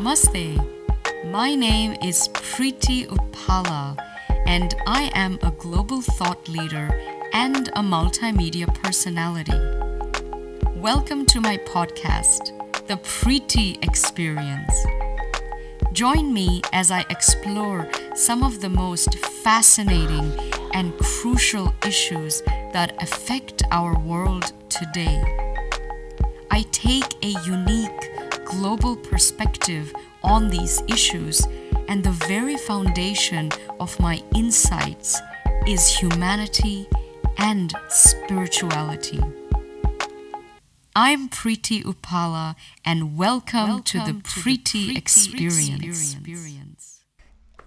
Namaste. My name is Preeti Uppala, and I am a global thought leader and a multimedia personality. Welcome to my podcast, The Preeti Experience. Join me as I explore some of the most fascinating and crucial issues that affect our world today. I take a unique global perspective on these issues, and the very foundation of my insights is humanity and spirituality. I'm Preeti Uppala, and welcome to the Preeti Experience.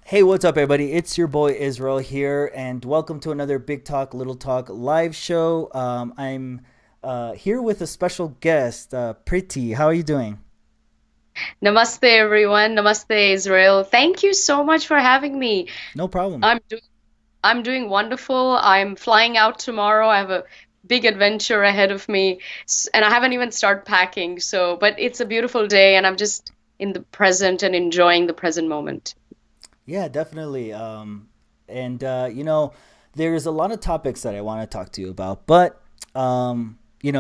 Hey, what's up, everybody? It's your boy Israel here, and welcome to another Big Talk, Little Talk live show. I'm here with a special guest, Preeti. How are you doing? Namaste, everyone. Namaste, Israel. Thank you so much for having me. No problem. I'm doing I'm doing wonderful. I'm flying out tomorrow. I have a big adventure ahead of me, and I haven't even started packing. But it's a beautiful day, and I'm just in the present and enjoying the present moment. Yeah, definitely. And there's a lot of topics that I want to talk to you about, but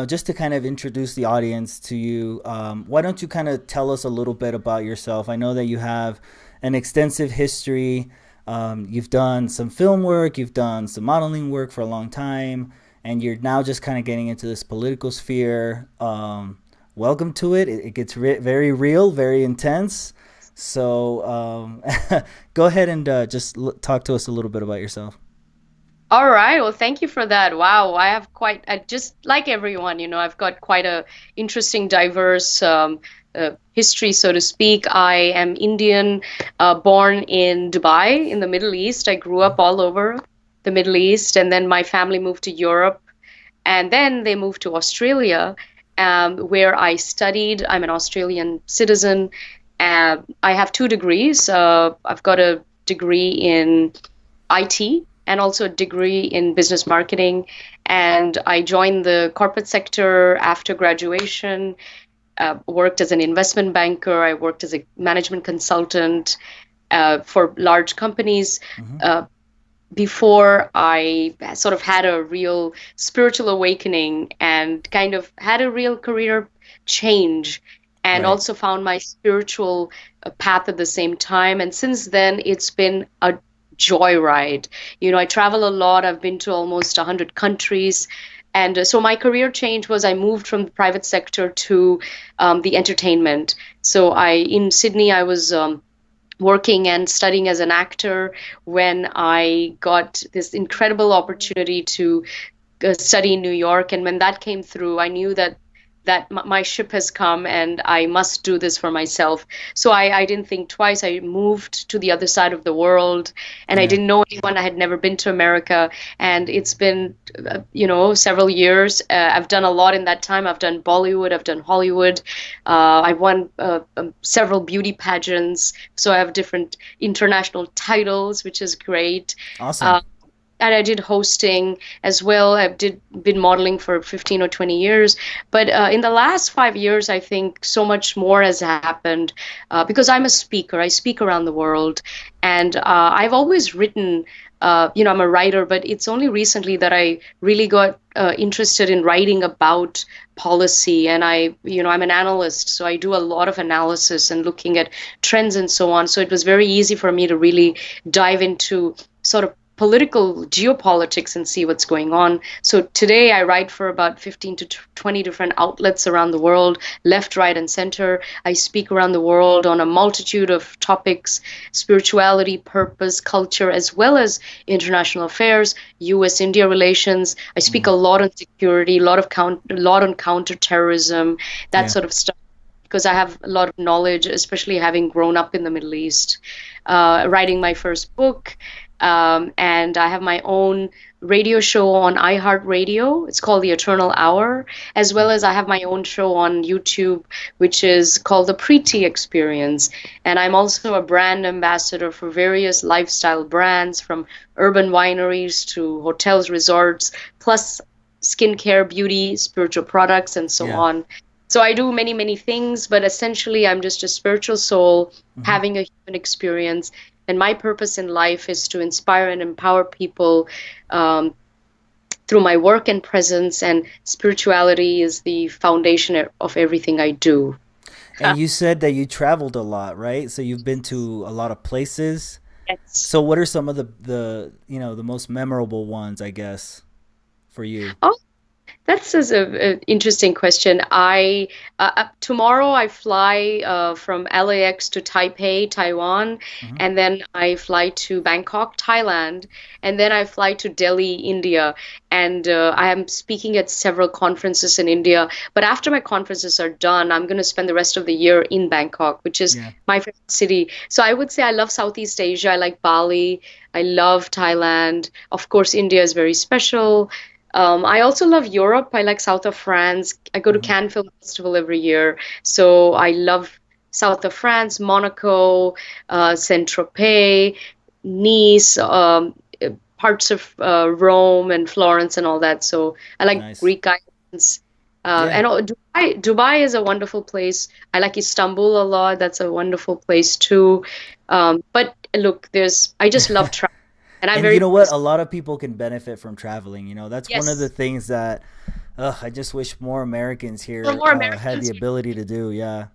just to kind of introduce the audience to you, why don't you kind of tell us a little bit about yourself? I know that you have an extensive history. You've done some film work, you've done some modeling work for a long time, and you're now just kind of getting into this political sphere. Welcome to it. It gets very real, very intense. So go ahead and talk to us a little bit about yourself. All right. Well, thank you for that. Wow, I just like everyone, I've got quite a interesting, diverse history, so to speak. I am Indian, born in Dubai in the Middle East. I grew up all over the Middle East, and then my family moved to Europe, and then they moved to Australia, where I studied. I'm an Australian citizen. I have two degrees. I've got a degree in IT and also a degree in business marketing. And I joined the corporate sector after graduation, worked as an investment banker. I worked as a management consultant for large companies Hmm. before I sort of had a real spiritual awakening and kind of had a real career change and Right. also found my spiritual path at the same time. And since then, it's been a joyride. I travel a lot. I've been to almost 100 countries. And so my career change was I moved from the private sector to the entertainment. In Sydney, I was working and studying as an actor when I got this incredible opportunity to study in New York. And when that came through, I knew that my ship has come and I must do this for myself. So I didn't think twice. I moved to the other side of the world, and I Yeah. didn't know anyone. I had never been to America, and it's been, several years. I've done a lot in that time. I've done Bollywood, I've done Hollywood. I won several beauty pageants, so I have different international titles, which is great. Awesome. Uh, and I did hosting as well. I've did been modeling for 15 or 20 years, but in the last 5 years, I think so much more has happened because I'm a speaker. I speak around the world, and I've always written. I'm a writer, but it's only recently that I really got interested in writing about policy. And I'm an analyst, so I do a lot of analysis and looking at trends and so on. So it was very easy for me to really dive into sort of political geopolitics and see what's going on. So today I write for about 15 to 20 different outlets around the world, left, right, and center. I speak around the world on a multitude of topics: spirituality, purpose, culture, as well as international affairs, US-India relations. I speak Hmm. a lot on security, a lot on counterterrorism, that Yeah. sort of stuff, because I have a lot of knowledge, especially having grown up in the Middle East, writing my first book. And I have my own radio show on iHeartRadio. It's called The Eternal Hour, as well as I have my own show on YouTube, which is called The Preeti Experience. And I'm also a brand ambassador for various lifestyle brands, from urban wineries to hotels, resorts, plus skincare, beauty, spiritual products, and so Yeah. on. So I do many, many things, but essentially I'm just a spiritual soul Hmm. having a human experience. And my purpose in life is to inspire and empower people um, through my work and presence, and spirituality is the foundation of everything I do. And you said that you traveled a lot, right? So you've been to a lot of places. Yes. So what are some of the the most memorable ones, I guess, for you? Oh, that's a interesting question. Tomorrow I fly from LAX to Taipei, Taiwan, Hmm. and then I fly to Bangkok, Thailand, and then I fly to Delhi, India. And I am speaking at several conferences in India. But after my conferences are done, I'm going to spend the rest of the year in Bangkok, which is Yeah. my favorite city. So I would say I love Southeast Asia. I like Bali. I love Thailand. Of course, India is very special. I also love Europe. I like south of France. I go to Hmm. Cannes Film Festival every year, so I love south of France, Monaco, Saint-Tropez, Nice, parts of Rome and Florence and all that. So I like Nice. Greek islands. Yeah. Dubai is a wonderful place. I like Istanbul a lot. That's a wonderful place too. But look, I just love travel, and I'm And you very know what? busy. A lot of people can benefit from traveling. That's one of the Yes, things that I just wish more Americans for here more had the Americans. ability to do. Yeah.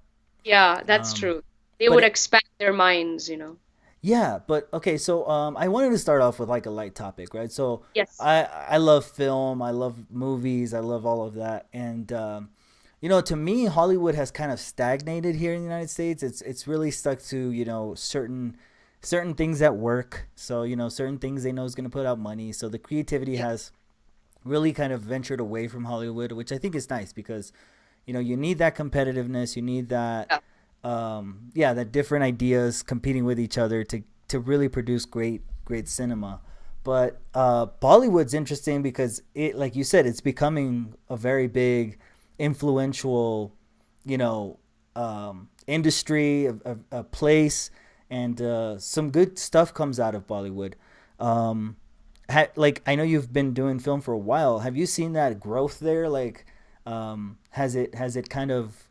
Yeah, that's Um, true. They but would it, expand their minds. yeah, but okay. So I wanted to start off with like a light topic, right? So Yes. I love film. I love movies. I love all of that. And to me, Hollywood has kind of stagnated here in the United States. It's really stuck to certain things that work. So certain things they know is going to put out money. So the creativity Yeah. has really kind of ventured away from Hollywood, which I think is nice because you need that competitiveness, you need that Yeah. yeah, that different ideas competing with each other to really produce great cinema. But Bollywood's interesting because it, like you said, it's becoming a very big, influential, industry, a place, and some good stuff comes out of Bollywood. Um, like I know you've been doing film for a while. Have you seen that growth there? Like, has it kind of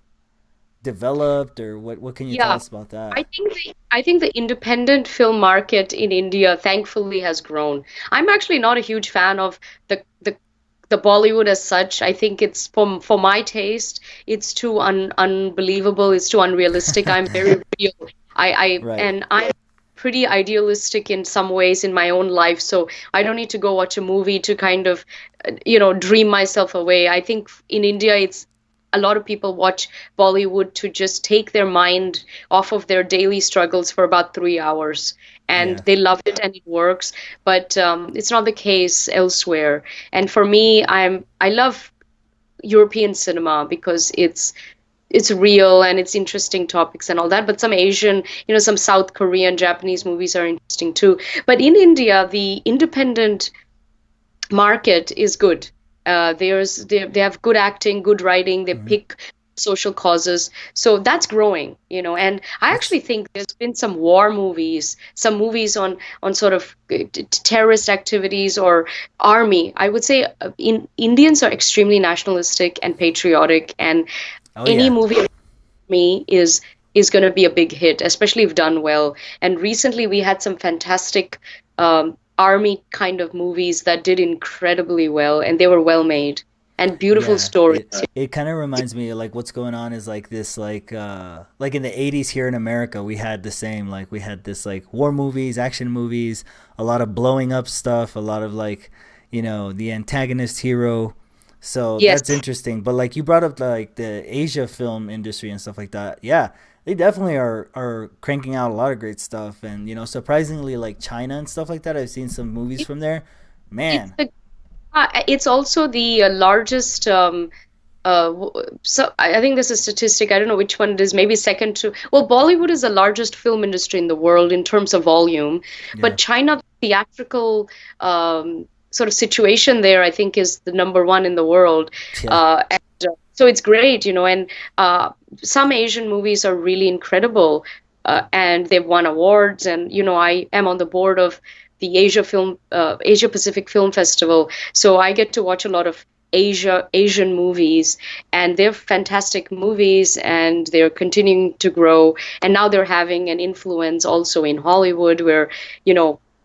developed, or what can you tell Yeah. us about that? I think the independent film market in India thankfully has grown. I'm actually not a huge fan of the the the Bollywood as such. I think it's for my taste, it's too unbelievable, it's too unrealistic. I'm very real. Right. And I'm pretty idealistic in some ways in my own life, so I don't need to go watch a movie to kind of dream myself away. I think in India it's a lot of people watch Bollywood to just take their mind off of their daily struggles for about 3 hours. And Yeah. they love it and it works, but it's not the case elsewhere. And for me, I love European cinema because it's real and it's interesting topics and all that. But some Asian, some South Korean, Japanese movies are interesting too. But in India, the independent market is good. They have good acting, good writing. They Hmm. pick social causes, so that's growing. And I That's actually think there's been some war movies, some movies on sort of terrorist activities or army. I would say Indians are extremely nationalistic and patriotic, and oh any yeah. movie about me is going to be a big hit, especially if done well. And recently we had some fantastic army kind of movies that did incredibly well, and they were well made and beautiful Yeah, stories. it kind of reminds me of like what's going on is like this like in the 80s here in America we had the same, like we had this like war movies, action movies, a lot of blowing up stuff, a lot of like the antagonist hero. So Yes, that's interesting. But like you brought up like the Asia film industry and stuff like that. Yeah, they definitely are cranking out a lot of great stuff, and surprisingly like China and stuff like that. I've seen some movies it, from there. it's Man. the it's also the largest so I think there's a statistic, I don't know which one it is, maybe second to, well, Bollywood is the largest film industry in the world in terms of volume, Yeah. but China theatrical sort of situation there, I think, is the number one in the world. Yeah. So it's great. And some Asian movies are really incredible, and they've won awards. And I am on the board of the Asia Pacific Film Festival, so I get to watch a lot of Asian movies, and they're fantastic movies, and they're continuing to grow. And now they're having an influence also in Hollywood, where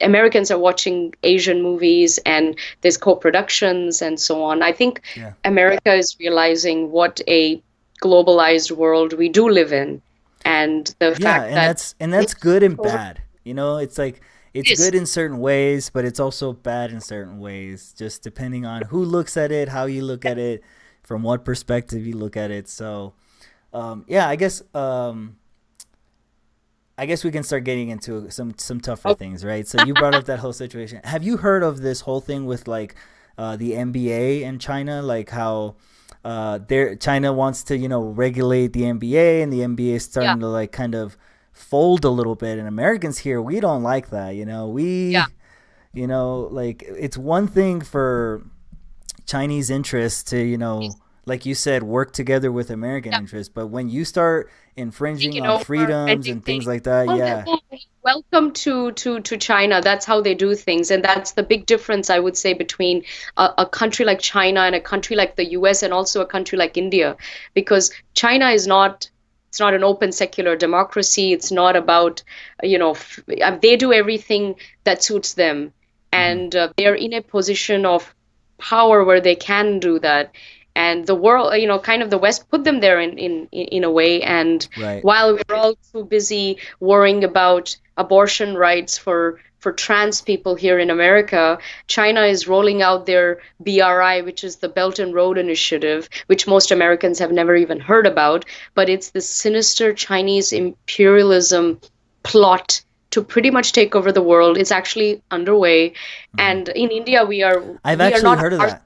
Americans are watching Asian movies, and there's co-productions and so on. I think Yeah. America is realizing what a globalized world we do live in, and the Yeah, fact that and that's good and over bad. It's like it's this. good in certain ways, but it's also bad in certain ways, just depending on who looks at it, how you look at it, from what perspective you look at it. So, yeah, I guess we can start getting into some tougher things, right? So you brought up that whole situation. Have you heard of this whole thing with like the NBA in China, like how China wants to regulate the NBA, and the NBA is Yeah, starting to like kind of fold a little bit, and Americans here, we don't like that. yeah, Like it's one thing for Chinese interests to, like you said, work together with American yeah. interests. But when you start infringing Taking on over and freedoms and things dictating. like that, Well, yeah, welcome to China. That's how they do things, and that's the big difference, I would say, between a country like China and a country like the U.S. and also a country like India, because China is not. It's not an open secular democracy. It's not about, they do everything that suits them, hmm, and they're in a position of power where they can do that. And the world, kind of the West put them there in a way. And right, while we're all too busy worrying about abortion rights for trans people here in America, China is rolling out their BRI, which is the Belt and Road Initiative, which most Americans have never even heard about. But it's this sinister Chinese imperialism plot to pretty much take over the world. It's actually underway. hmm. And in India, we are I've we are actually not heard of part. that.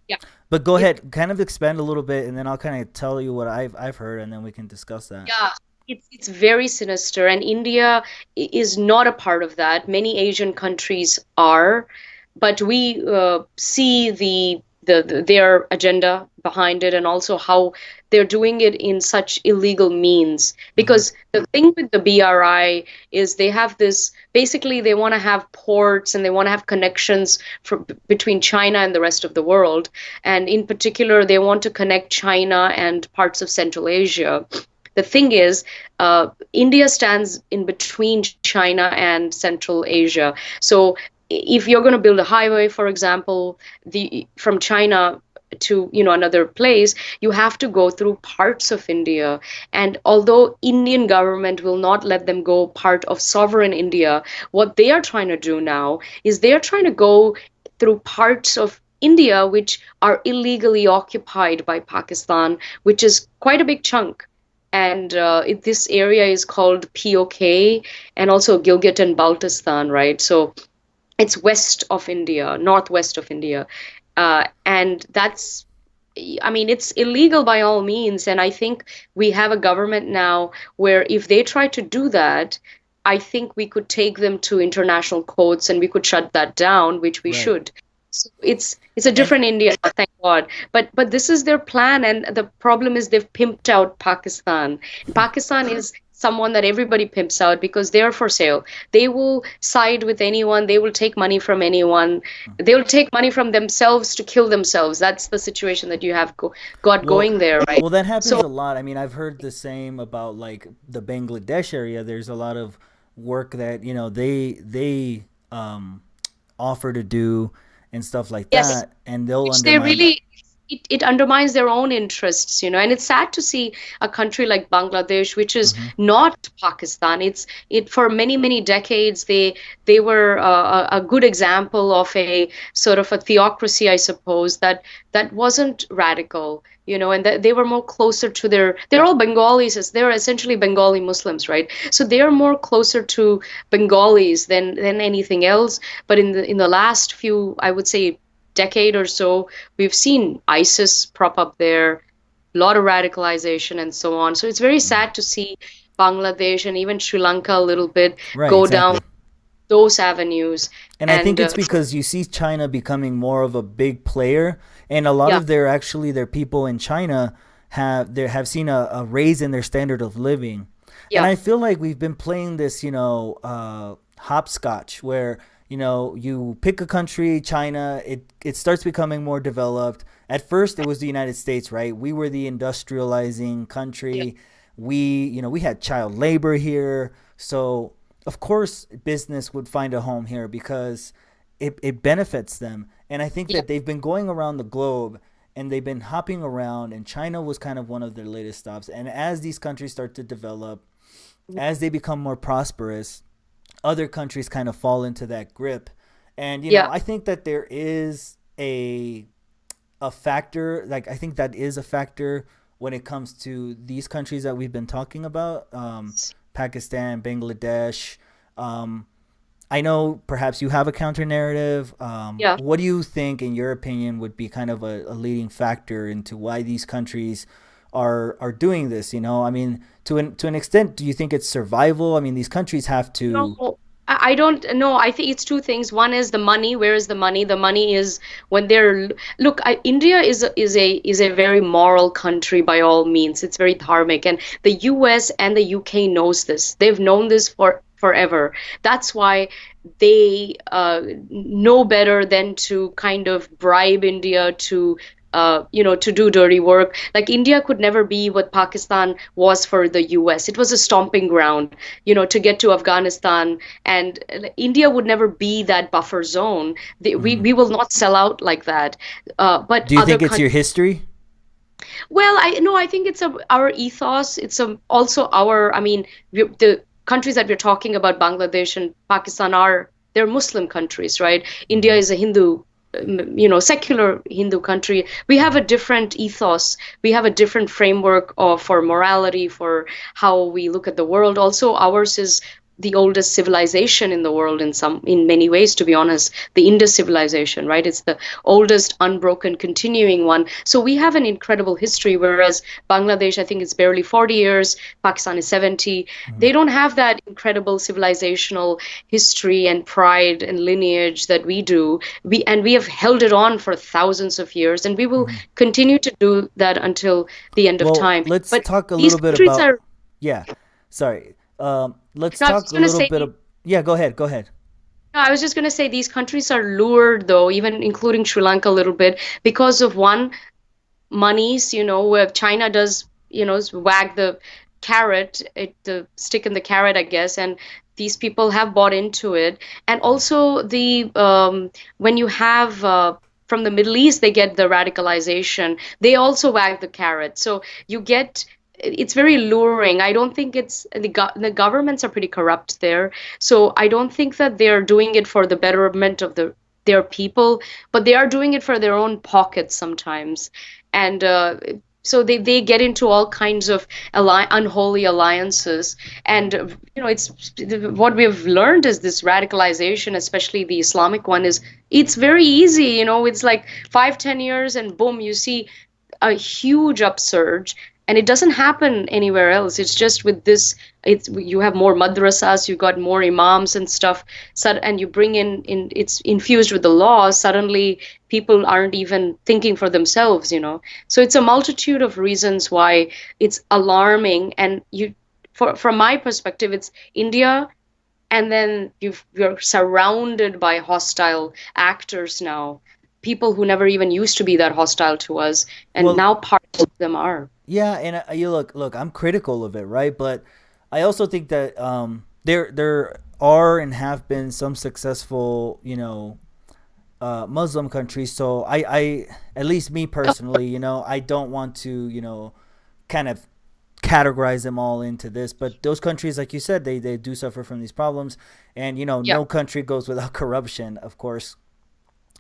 Yeah, But go it, ahead, kind of expand a little bit, and then I'll kind of tell you what I've heard, and then we can discuss that. yeah, it's very sinister, and India is not a part of that. Many Asian countries are, but we see their agenda behind it, and also how they're doing it in such illegal means. Hmm. Because the thing with the BRI is they have this, basically they want to have ports, and they want to have connections between China and the rest of the world. And in particular, they want to connect China and parts of Central Asia. The thing is, India stands in between China and Central Asia. So if you're going to build a highway, for example, the from China to another place, you have to go through parts of India. And although Indian government will not let them go part of sovereign India, what they are trying to do now is they are trying to go through parts of India which are illegally occupied by Pakistan, which is quite a big chunk. And this area is called POK, and also Gilgit and Baltistan, right? So it's west of India, northwest of India. And that's, I mean, it's illegal by all means. And I think we have a government now where if they try to do that, I think we could take them to international courts and we could shut that down, which we Right. should. So it's a And different India, thank God. But this is their plan, and the problem is they've pimped out Pakistan. Pakistan is someone that everybody pimps out because they're for sale. They will side with anyone. They will take money from anyone. They'll take money from themselves to kill themselves. That's the situation that you have got well, going there, right? well, that happens So a lot. I mean, I've heard the same about like the Bangladesh area. There's a lot of work that they offer to do and stuff like yes, that, and they'll which they undermine. really, it undermines their own interests, and it's sad to see a country like Bangladesh, which is Hmm. not Pakistan. It for many decades they were a good example of a sort of a theocracy, I suppose, that wasn't radical, and that they were more closer to they're all Bengalis, they're essentially Bengali Muslims, right? So they are more closer to Bengalis than anything else. But in the last few, I would say, decade or so, we've seen ISIS prop up there, a lot of radicalization and so on. So it's very sad to see Bangladesh and even Sri Lanka a little bit Right, go down exactly. those avenues. And I think And it's because you see China becoming more of a big player, and a lot yeah, of their people in China have seen a raise in their standard of living. And yeah, I feel like we've been playing this, hopscotch, where you pick a country, China, it starts becoming more developed, at first it was the United States, right? We were the industrializing Yeah. country. We had child labor here. So, of course, business would find a home here because it benefits them. And I think Yeah. that they've been going around the globe and they've been hopping around, and China was kind of one of their latest stops. And as these countries start to develop, as they become more prosperous, other countries kind of fall into that grip. And Yeah. I think that there is a factor, like I think that is a factor when it comes to these countries that we've been talking about, Pakistan, Bangladesh. um, I know perhaps you have a counter narrative. Yeah. What do you think, in your opinion, would be kind of a leading factor into why these countries are doing this? I mean, to an extent, do you think it's survival? I mean, these countries have to. No, I don't know. I think it's two things. One is the money. Where is the money? The money is when they're look. India is a very moral country by all means. It's very dharmic, and the U.S. and the UK knows this. They've known this for forever. That's why they know better than to kind of bribe India to to do dirty work. Like India could never be what Pakistan was for the US. It was a stomping ground, to get to Afghanistan. And India would never be that buffer zone. Mhm. We will not sell out like that. But Do you other think it's countries, your history? well, I no, I think it's our ethos. It's also our, I mean, the countries that we're talking about, Bangladesh and Pakistan, they're Muslim countries, right? India Mhm. is a Hindu, secular Hindu country. We have a different ethos. We have a different framework for morality, for how we look at the world. Also, ours is the oldest civilization in the world in many ways, to be honest. The Indus civilization, right? It's the oldest unbroken continuing one. So we have an incredible history, whereas Bangladesh, I think it's barely 40 years, Pakistan is 70. Mhm. They don't have that incredible civilizational history and pride and lineage that we do. We have held it on for thousands of years, and we will Mhm. continue to do that until the end of Well, time. let's But talk a these little bit countries about. are, Yeah, sorry. Let's no, I was talk just a going to little say, bit of. Yeah, go ahead. Go ahead. no, I was just going to say these countries are lured, though, even including Sri Lanka a little bit, because of one, monies, where China does, wag the carrot, the stick in the carrot, I guess, and these people have bought into it. And also when you have from the Middle East, they get the radicalization. They also wag the carrot. So you get, it's very luring. I don't think the governments are pretty corrupt there. So I don't think that they're doing it for the betterment of their people, but they are doing it for their own pockets sometimes. And so they get into all kinds of unholy alliances. And it's what we've learned is this radicalization, especially the Islamic one, is it's very easy. It's like 5-10 years and boom, you see a huge upsurge. And it doesn't happen anywhere else. It's just with this, it's you have more madrasas, you got more imams and stuff. So, and you bring in it's infused with the law. Suddenly people aren't even thinking for themselves. So it's a multitude of reasons why it's alarming. And from my perspective, it's India, and then you're surrounded by hostile actors now, people who never even used to be that hostile to us, and Well, now parts of them are. yeah, and you look. I'm critical of it, right? But I also think that there are and have been some successful, Muslim countries. So I, at least me personally, I don't want to, kind of categorize them all into this. But those countries, like you said, they do suffer from these problems, and Yeah, no country goes without corruption, of course.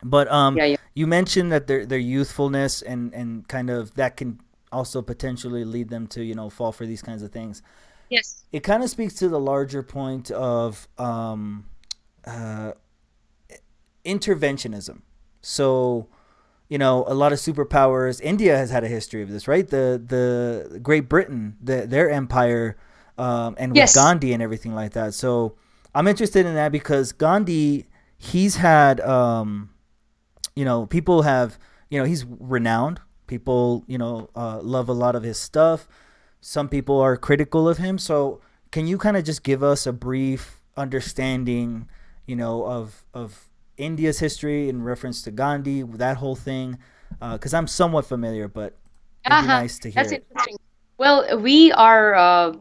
But yeah, yeah. you mentioned that their youthfulness and kind of that can also potentially lead them to fall for these kinds of things. Yes. It kind of speaks to the larger point of uh, interventionism. So, a lot of superpowers. India has had a history of this, right? The Great Britain, their empire, and with Yes. Gandhi and everything like that. So, I'm interested in that because Gandhi, he's had, people have, he's renowned. People, love a lot of his stuff. Some people are critical of him. So, can you kind of just give us a brief understanding, of India's history in reference to Gandhi, that whole thing, Because I'm somewhat familiar, but it'd be Uh-huh. nice to hear That's it. interesting. Well, we are,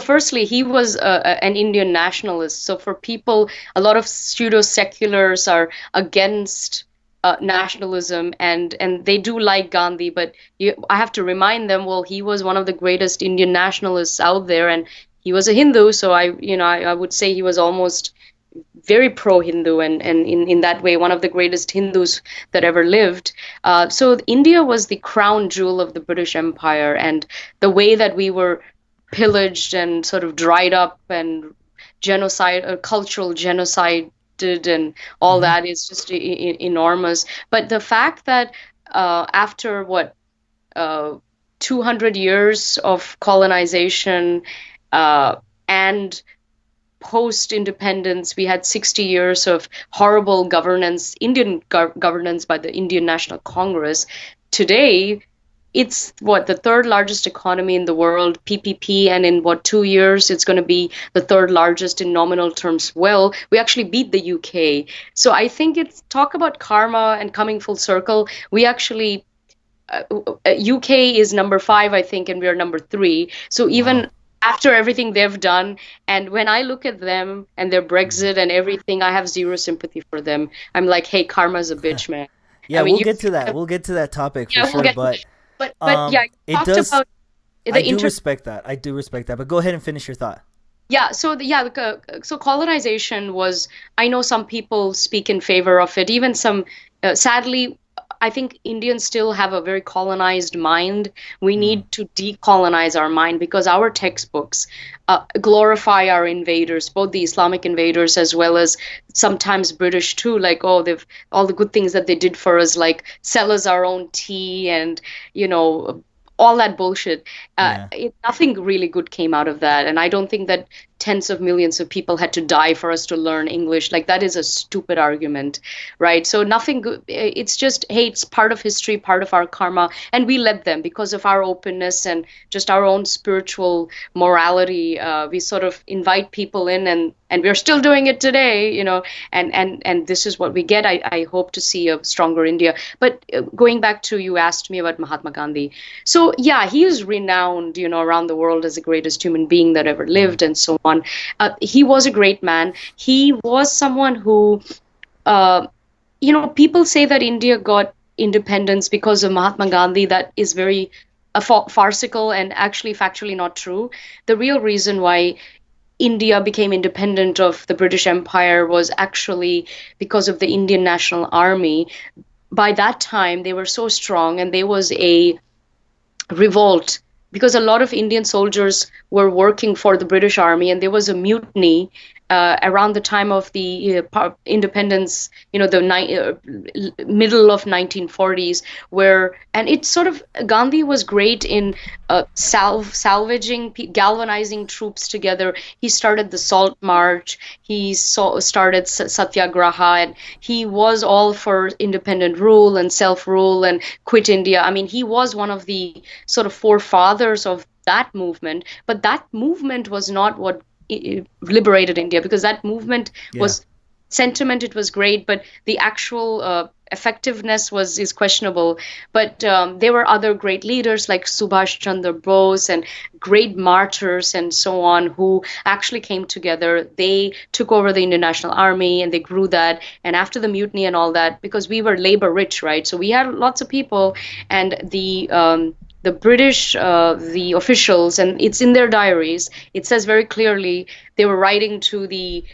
firstly, he was an Indian nationalist. So for people, a lot of pseudo seculars are against nationalism, and they do like Gandhi, but I have to remind them, well, he was one of the greatest Indian nationalists out there, and he was a Hindu. So I would say he was almost very pro-Hindu, and in that way, one of the greatest Hindus that ever lived. So India was the crown jewel of the British Empire, and the way that we were pillaged and sort of dried up and genocide, cultural genocide did, and all Hmm. that is just enormous. But the fact that after what uh, 200 years of colonization uh, and post independence, we had 60 years of horrible governance, Indian governance by the Indian National Congress. Today, it's what, the third largest economy in the world, PPP, and in what, 2 years, it's going to be the third largest in nominal terms. Well, we actually beat the UK. So I think it's talk about karma and coming full circle. We actually UK is number five, I think, and we are number three. So Wow. even after everything they've done, and when I look at them and their Mhm. Brexit and everything, I have zero sympathy for them. I'm like, hey, karma's a bitch, man. I Yeah, mean, we'll you, get to that. We'll get to that topic for yeah, we'll sure. get to But it. But yeah, you it talked does. about I the do inter. respect that. I do respect that. But go ahead and finish your thought. Yeah, so colonization was, I know some people speak in favor of it, even some, sadly, I think Indians still have a very colonized mind. We Mm. need to decolonize our mind because our textbooks glorify our invaders, both the Islamic invaders as well as sometimes British too. Like, oh, they've all the good things that they did for us, like sell us our own tea and, you know, all that bullshit. Yeah. Nothing really good came out of that. And I don't think that tens of millions of people had to die for us to learn English. Like, that is a stupid argument, right? So nothing good. It's just, hey, it's part of history, part of our karma. And we let them because of our openness and just our own spiritual morality. We sort of invite people in, and we're still doing it today, and this is what we get. I hope to see a stronger India. But going back to, you asked me about Mahatma Gandhi. So yeah, he is renowned, around the world as the greatest human being that ever Mm. lived, and so on. He was a great man. He was someone who, uh, people say that India got independence because of Mahatma Gandhi. That is very farcical and actually factually not true. The real reason why India became independent of the British Empire was actually because of the Indian National Army. By that time, they were so strong, and there was a revolt because a lot of Indian soldiers were working for the British Army, and there was a mutiny around the time of the independence, the middle of 1940s, and it sort of, Gandhi was great in salvaging, galvanizing troops together. He started the Salt March, started Satyagraha, and he was all for independent rule and self rule and quit India. I mean, he was one of the sort of forefathers of that movement, but that movement was not what liberated India, because that movement Yeah. was sentiment. It was great, but the actual effectiveness is questionable. But there were other great leaders like Subhash Chandra Bose and great martyrs and so on who actually came together. They took over the Indian National Army and they grew that. And after the mutiny and all that, because we were labor rich, right? So we had lots of people, and the British, the officials, and it's in their diaries. It says very clearly they were writing to the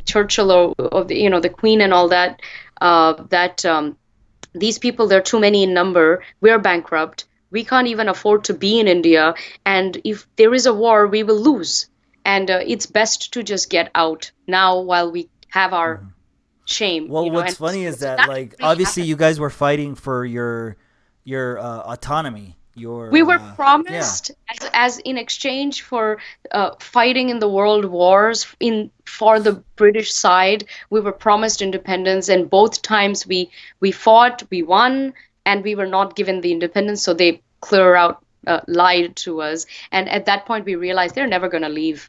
Churchill of the, the Queen and all that. That these people, they're too many in number. We're bankrupt. We can't even afford to be in India. And if there is a war, we will lose. And it's best to just get out now while we have our Mhm. shame, Well, what's And funny is so that, that like, really obviously happened. you guys were fighting for your autonomy. We were Yeah. promised, as in exchange for fighting in the world wars in for the British side, we were promised independence, and both times we fought, we won, and we were not given the independence. So they clear out lied to us, and at that point we realized they're never going to leave.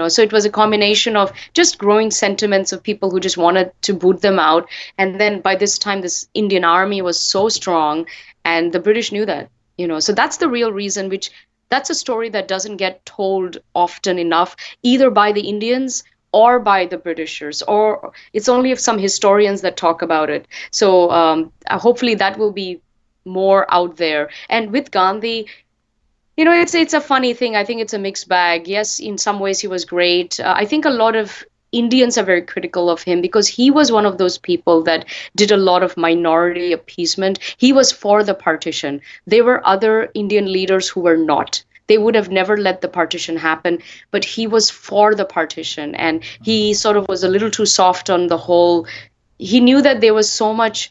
So it was a combination of just growing sentiments of people who just wanted to boot them out. And then by this time, this Indian army was so strong, and the British knew that, so that's the real reason, which that's a story that doesn't get told often enough, either by the Indians or by the Britishers, or it's only if some historians that talk about it. So hopefully that will be more out there. And with Gandhi, it's a funny thing. I think it's a mixed bag. Yes, in some ways he was great. I think a lot of Indians are very critical of him because he was one of those people that did a lot of minority appeasement. He was for the partition. There were other Indian leaders who were not. They would have never let the partition happen, but he was for the partition, and he sort of was a little too soft on the whole. He knew that there was so much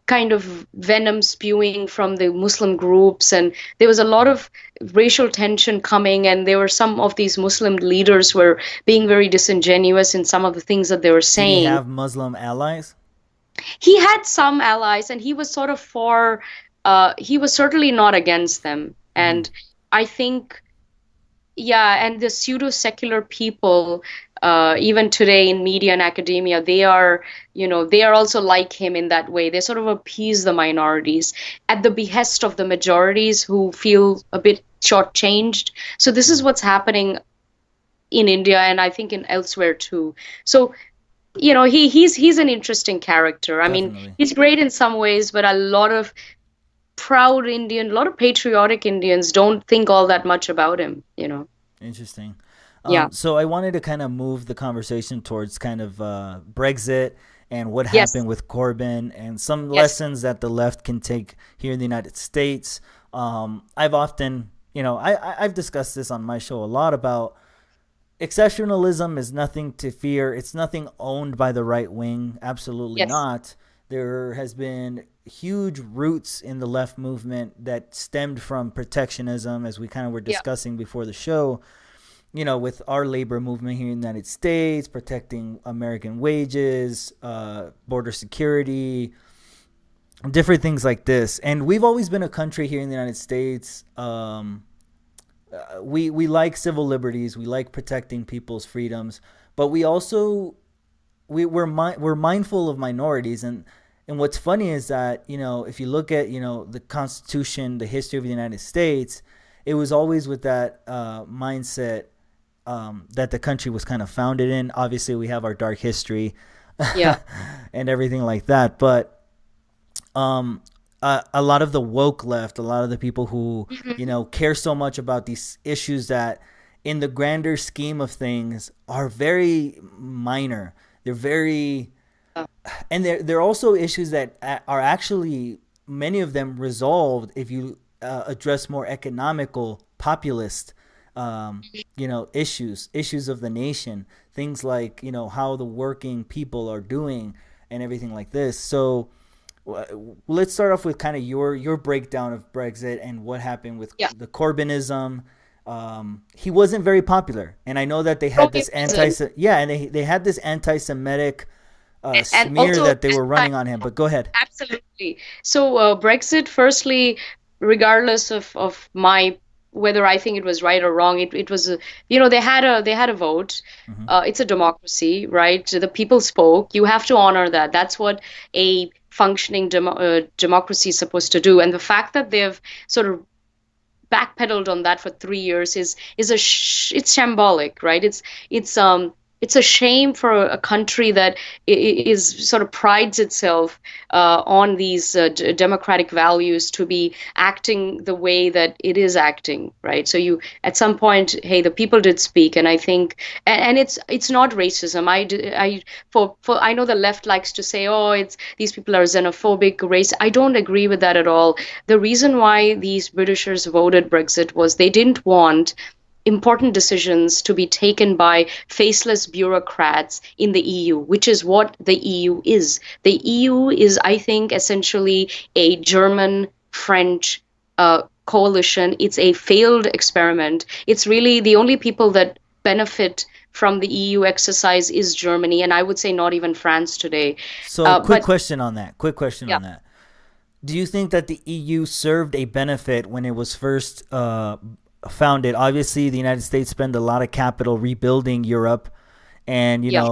kind of venom spewing from the Muslim groups, and there was a lot of racial tension coming, and there were some of these Muslim leaders were being very disingenuous in some of the things that they were Did he saying. have Muslim allies? He had some allies, and he was sort of for, he was certainly not against them. And I think, yeah, and the pseudo-secular people, even today in media and academia, they are also like him in that way. They sort of appease the minorities at the behest of the majorities who feel a bit shortchanged. So this is what's happening in India, and I think in elsewhere too. So, he's an interesting character. I mean, Definitely. he's great in some ways, but a lot of a lot of patriotic Indians don't think all that much about him. Interesting. Yeah. So I wanted to kind of move the conversation towards kind of Brexit and what Yes. happened with Corbyn and some Yes. lessons that the left can take here in the United States. I've often, I've discussed this on my show a lot about exceptionalism is nothing to fear. It's nothing owned by the right wing. Absolutely Yes. not. There has been huge roots in the left movement that stemmed from protectionism, as we kind of were Yeah. discussing before the show, with our labor movement here in the United States, protecting American wages, border security, different things like this. And we've always been a country here in the United States. We like civil liberties. We like protecting people's freedoms, but we also we're mindful of minorities. And what's funny is that if you look at the Constitution, the history of the United States, it was always with that mindset that the country was kind of founded in. Obviously, we have our dark history, Yeah. and everything like that. But a lot of the woke left, a lot of the people who care so much about these issues that, in the grander scheme of things, are very minor. They're very, and they're also issues that are actually, many of them, resolved if you address more economical, populist issues of the nation, things like how the working people are doing and everything like this. So let's start off with kind of your breakdown of Brexit and what happened with Yeah. the Corbynism. He wasn't very popular, and I know that they had this and they had this anti-Semitic and smear also that they were running on him. But go ahead. absolutely. So Brexit, firstly, regardless of my whether I think it was right or wrong, it was they had a vote. It's a democracy, right? The people spoke. You have to honor that. That's what a functioning democracy is supposed to do. And the fact that they've sort of backpedaled on that for 3 years is it's shambolic, right? It's a shame for a country that is sort of prides itself on these democratic values to be acting the way that it is acting, right? So you, at some point, hey, the people did speak, and I think, and it's not racism. I know the left likes to say, oh, it's these people are xenophobic, race. I don't agree with that at all. The reason why these Britishers voted Brexit was they didn't want important decisions to be taken by faceless bureaucrats in the EU, which is what the EU is. The EU is, I think, essentially a German-French coalition. It's a failed experiment. It's really the only people that benefit from the EU exercise is Germany, and I would say not even France today. So, quick But question on that. yeah, Do you think that the EU served a benefit when it was first founded? Obviously, the United States spent a lot of capital rebuilding Europe, and yeah,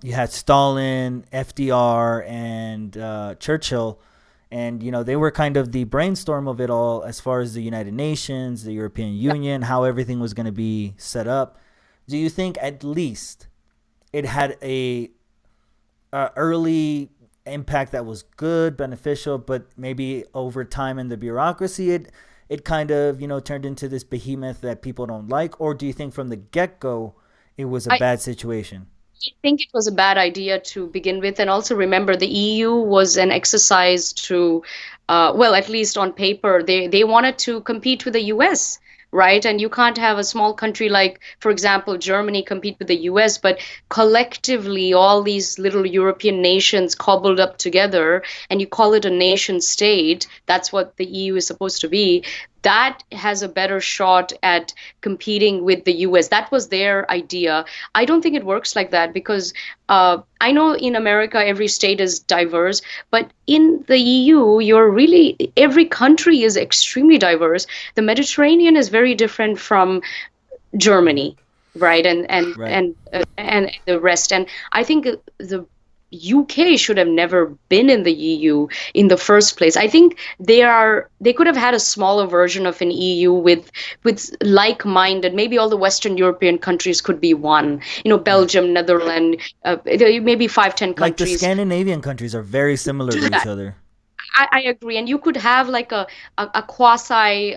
you had Stalin, FDR, and Churchill, And, they were kind of the brainstorm of it all as far as the United Nations, the European Union, how everything was going to be set up. Do you think at least it had a early impact that was good, beneficial, but maybe over time in the bureaucracy, it kind of, turned into this behemoth that people don't like? Or do you think from the get-go it was a bad situation? I think it was a bad idea to begin with. And also remember, the EU was an exercise to, well, at least on paper, they wanted to compete with the US, right? And you can't have a small country like, for example, Germany compete with the US, but collectively, all these little European nations cobbled up together, and you call it a nation state. That's what the EU is supposed to be. That has a better shot at competing with the US. That was their idea. I don't think it works like that because I know in America every state is diverse, but in the EU, every country is extremely diverse. The Mediterranean is very different from Germany, right? Right. And the rest. And I think the UK should have never been in the EU in the first place. I think they could have had a smaller version of an EU with like-minded. Maybe all the Western European countries could be one. Belgium, Netherlands, maybe 5, 10 Like the countries. Scandinavian countries are very similar to each other. I agree, and you could have like a quasi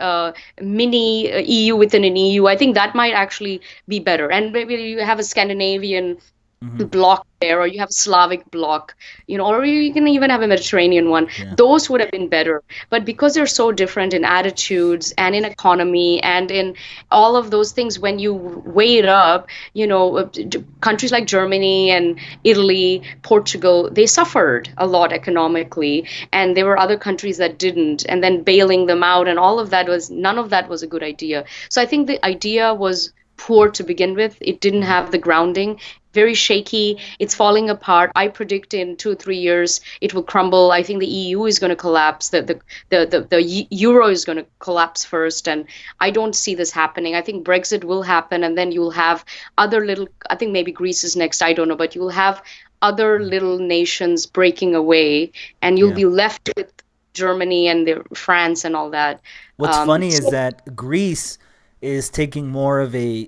mini EU within an EU. I think that might actually be better. And maybe you have a Scandinavian block there, or you have a Slavic block, or you can even have a Mediterranean one. Yeah. Those would have been better. But because they're so different in attitudes and in economy and in all of those things, when you weigh it up, countries like Germany and Italy, Portugal, they suffered a lot economically, and there were other countries that didn't, and then bailing them out, and none of that was a good idea. So I think the idea was poor to begin with. It didn't have the grounding. Very shaky. It's falling apart. I predict in 2 or 3 years it will crumble. I think the EU is going to collapse. The euro is going to collapse first, and I don't see this happening. I think Brexit will happen, and then you'll have other little. I think maybe Greece is next. I don't know, but you'll have other little nations breaking away, and you'll be left with Germany and France and all that. What's funny is that Greece is taking more of a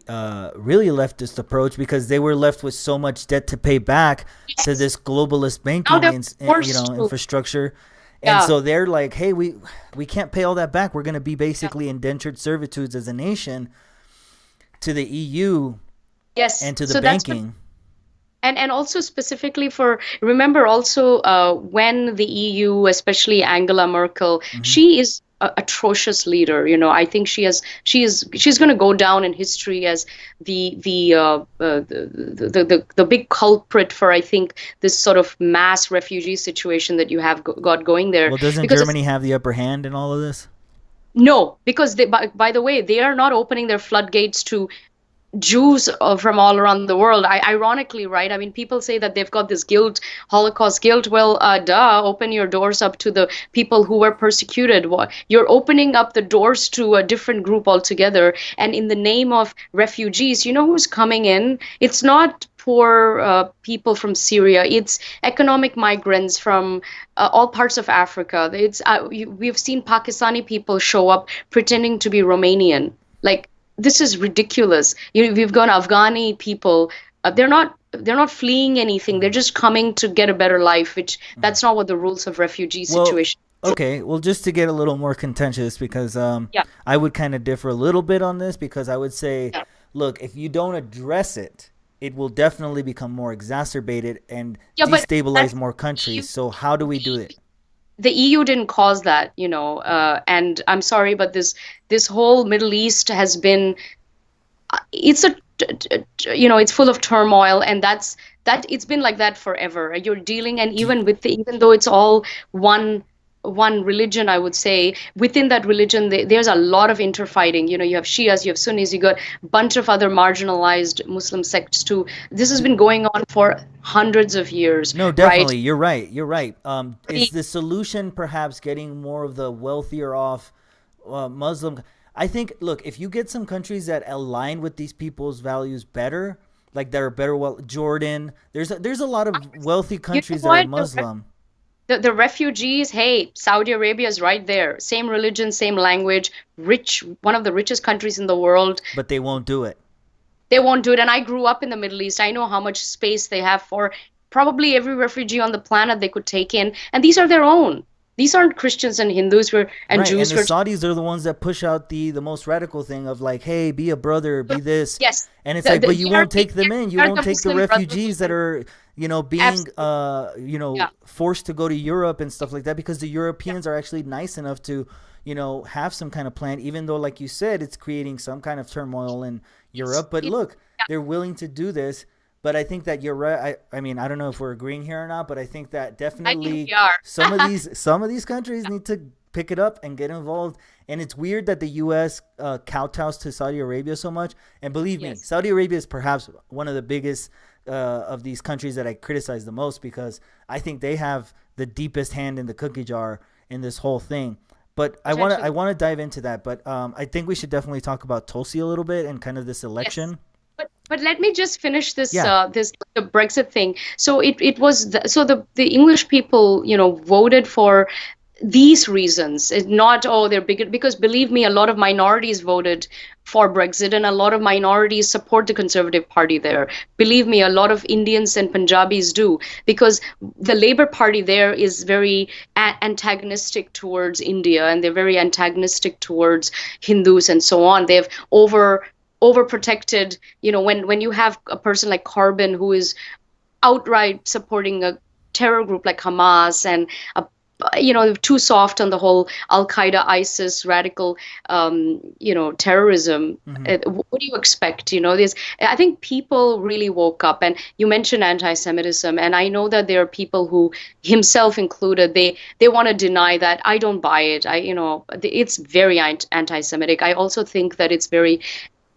really leftist approach because they were left with so much debt to pay back to this globalist banking infrastructure. And so they're like, hey, we can't pay all that back. We're going to be basically indentured servitudes as a nation to the EU and to the banking. And also specifically remember also when the EU, especially Angela Merkel, she is atrocious leader. I think she's going to go down in history as the big culprit for, I think, this sort of mass refugee situation that you have got going there. Well, doesn't Germany have the upper hand in all of this? No, because by the way, they are not opening their floodgates to Jews from all around the world. Ironically, right? I mean, people say that they've got this guilt, Holocaust guilt. Well, open your doors up to the people who were persecuted. You're opening up the doors to a different group altogether. And in the name of refugees, you know who's coming in? It's not poor people from Syria. It's economic migrants from all parts of Africa. We've seen Pakistani people show up pretending to be Romanian. Like, this is ridiculous. We've got Afghani people. They're not fleeing anything. They're just coming to get a better life. That's not what the rules of refugee situation. Okay. Well, just to get a little more contentious, because I would kind of differ a little bit on this, because I would say, look, if you don't address it, it will definitely become more exacerbated and destabilize more countries. So how do we do it? The EU didn't cause that, and I'm sorry, but this whole Middle East has been, it's full of turmoil, and that it's been like that forever. You're dealing, and even though it's all one religion, I would say, within that religion, there's a lot of interfighting. You have Shias, you have Sunnis, you got a bunch of other marginalized Muslim sects too. This has been going on for hundreds of years. No, definitely. Right? You're right. Is the solution perhaps getting more of the wealthier off Muslim? I think, look, if you get some countries that align with these people's values better, like that are better, Jordan, there's a lot of wealthy countries that are Muslim. the refugees, hey, Saudi Arabia is right there. Same religion, same language, rich, one of the richest countries in the world. But they won't do it. They won't do it. And I grew up in the Middle East. I know how much space they have for probably every refugee on the planet they could take in. And these are their own. These aren't Christians and Hindus and Right, and Jews. the Saudis are the ones that push out the most radical thing of like, hey, be a brother, be this. Yes. And it's like, but you they are won't take them in. You they are won't the take the Muslim refugees that Brotherhood. are, being, Absolutely. Yeah. forced to go to Europe and stuff like that because the Europeans are actually nice enough to, have some kind of plan, even though, like you said, it's creating some kind of turmoil in Europe. But look, Yeah. they're willing to do this. But I think that you're right. I mean, I don't know if we're agreeing here or not, but I think that I think definitely we are. some of these countries need to pick it up and get involved. And it's weird that the U.S. Kowtows to Saudi Arabia so much. And believe me, Yes. Saudi Arabia is perhaps one of the biggest of these countries that I criticize the most because I think they have the deepest hand in the cookie jar in this whole thing. But I Potentially. want to dive into that. But I think we should definitely talk about Tulsi a little bit and kind of this election. Yes. But let me just finish this Yeah. this the Brexit thing. So it was the English people, voted for these reasons. It's not, oh, they're big, because believe me, a lot of minorities voted for Brexit and a lot of minorities support the Conservative Party there. Believe me, a lot of Indians and Punjabis do, because the Labour Party there is very antagonistic towards India, and they're very antagonistic towards Hindus and so on. They've overprotected, when you have a person like Corbyn who is outright supporting a terror group like Hamas, and too soft on the whole Al Qaeda, ISIS, radical, terrorism. What do you expect? I think people really woke up, and you mentioned anti-Semitism, and I know that there are people who, himself included, they want to deny that. I don't buy it. It's very anti-Semitic. I also think that it's very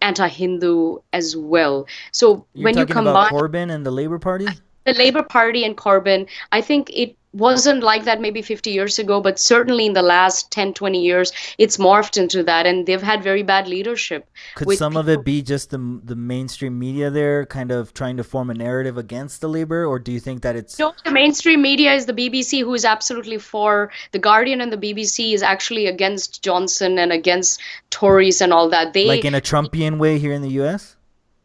anti-Hindu as well. So You're when you talking about combine Corbyn and the Labour Party? the Labour Party and Corbyn, I think it wasn't like that maybe 50 years ago, but certainly in the last 10, 20 years, it's morphed into that, and they've had very bad leadership. Could with some of people- it be just the mainstream media there kind of trying to form a narrative against the Labour, or do you think that it's No, the mainstream media is the BBC, who is absolutely for the Guardian, and the BBC is actually against Johnson and against Tories and all that. like in a Trumpian way here in the US?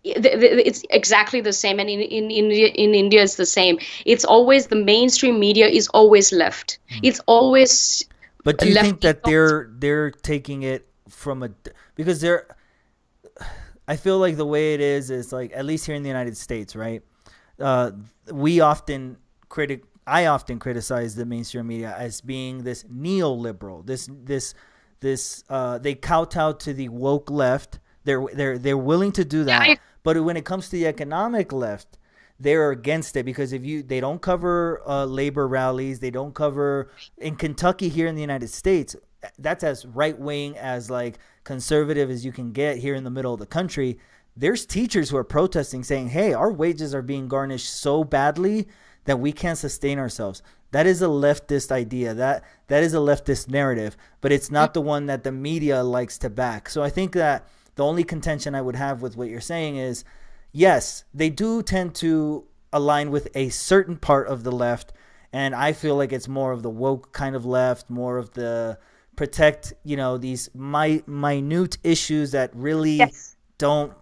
It's exactly the same, and in India it's the same. It's always, the mainstream media is always left. It's always But do you left think that ethos. they're taking it from because I feel like the way it is like, at least here in the United States, right? We often I often criticize the mainstream media as being this neoliberal, they kowtow to the woke left. They're willing to do that, but when it comes to the economic left, they're against it because they don't cover labor rallies, they don't cover in Kentucky here in the United States. That's as right wing as like conservative as you can get here in the middle of the country. There's teachers who are protesting saying, hey, our wages are being garnished so badly that we can't sustain ourselves. That is a leftist idea. That is a leftist narrative, but it's not the one that the media likes to back. So I think that the only contention I would have with what you're saying is, yes, they do tend to align with a certain part of the left, and I feel like it's more of the woke kind of left, more of the protect, these minute issues that really Yes. don't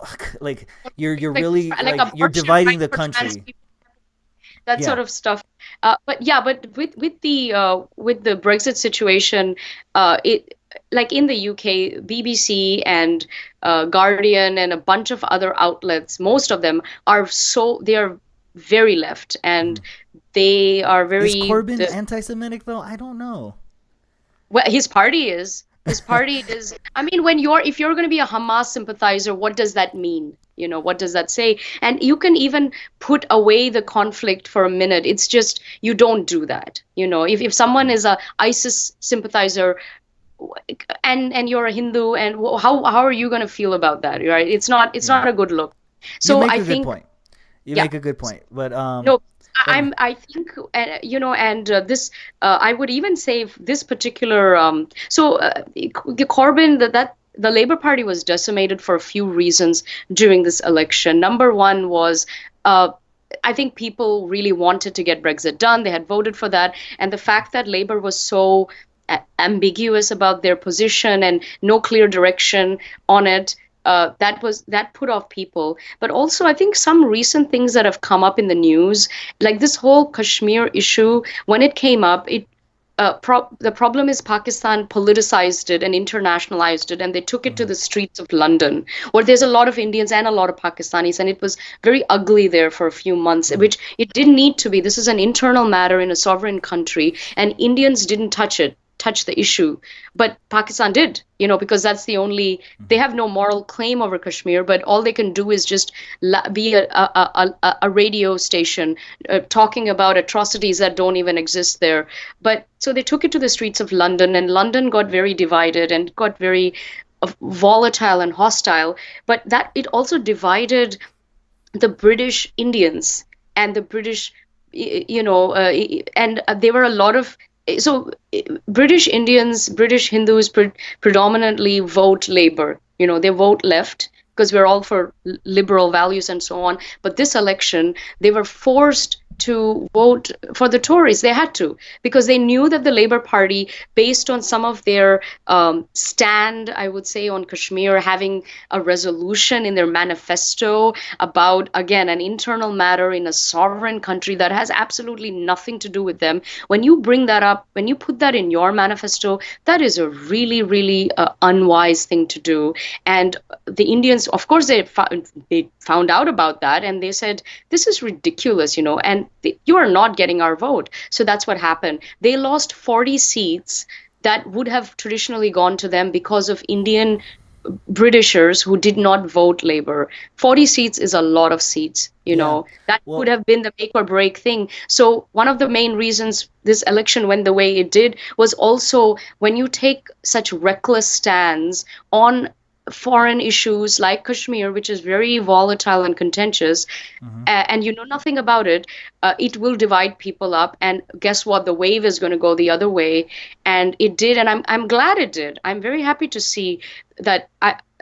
like you're Like, really like like you're abortion, dividing right, the for trans country. people, that Yeah. sort of stuff. But with the Brexit situation, it, like in the UK, BBC and Guardian and a bunch of other outlets, most of them they are very left, and they are Is very Corbyn anti-Semitic though? I don't know. well, his party is. His party is. I mean, if you're going to be a Hamas sympathizer, what does that mean? What does that say? And you can even put away the conflict for a minute. It's just, you don't do that. If someone is a ISIS sympathizer, and you're a Hindu, and how are you going to feel about that, right? It's not a good look. So You make I a think good point. You Yeah. make a good point. But no, I think, this, I would even say this particular, the Corbyn, that the Labour Party was decimated for a few reasons during this election. Number one was, I think people really wanted to get Brexit done. They had voted for that. And the fact that Labour was so ambiguous about their position and no clear direction on it, that put off people. But also, I think some recent things that have come up in the news, like this whole Kashmir issue, when it came up, the problem is Pakistan politicized it and internationalized it, and they took it to the streets of London, where there's a lot of Indians and a lot of Pakistanis, and it was very ugly there for a few months, which it didn't need to be. This is an internal matter in a sovereign country, and Indians didn't touch the issue, but Pakistan did, because that's the only, they have no moral claim over Kashmir, but all they can do is just be a radio station talking about atrocities that don't even exist there. But so they took it to the streets of London, and London got very divided and got very volatile and hostile. But that it also divided the British Indians and the British, and there were a lot of, so British Indians, British Hindus predominantly vote Labour. They vote left because we're all for liberal values and so on. But this election, they were forced to vote for the Tories. They had to, because they knew that the Labour Party, based on some of their stand, I would say, on Kashmir, having a resolution in their manifesto about, again, an internal matter in a sovereign country that has absolutely nothing to do with them. When you bring that up, when you put that in your manifesto, that is a really, really unwise thing to do. And the Indians, of course, they found out about that, and they said, this is ridiculous, and you are not getting our vote. So that's what happened. They lost 40 seats that would have traditionally gone to them because of Indian Britishers who did not vote Labour. 40 seats is a lot of seats, that would have been the make or break thing. So one of the main reasons this election went the way it did was also when you take such reckless stands on foreign issues like Kashmir, which is very volatile and contentious, and you know nothing about it, it will divide people up. And guess what? The wave is going to go the other way, and it did. And I'm glad it did. I'm very happy to see that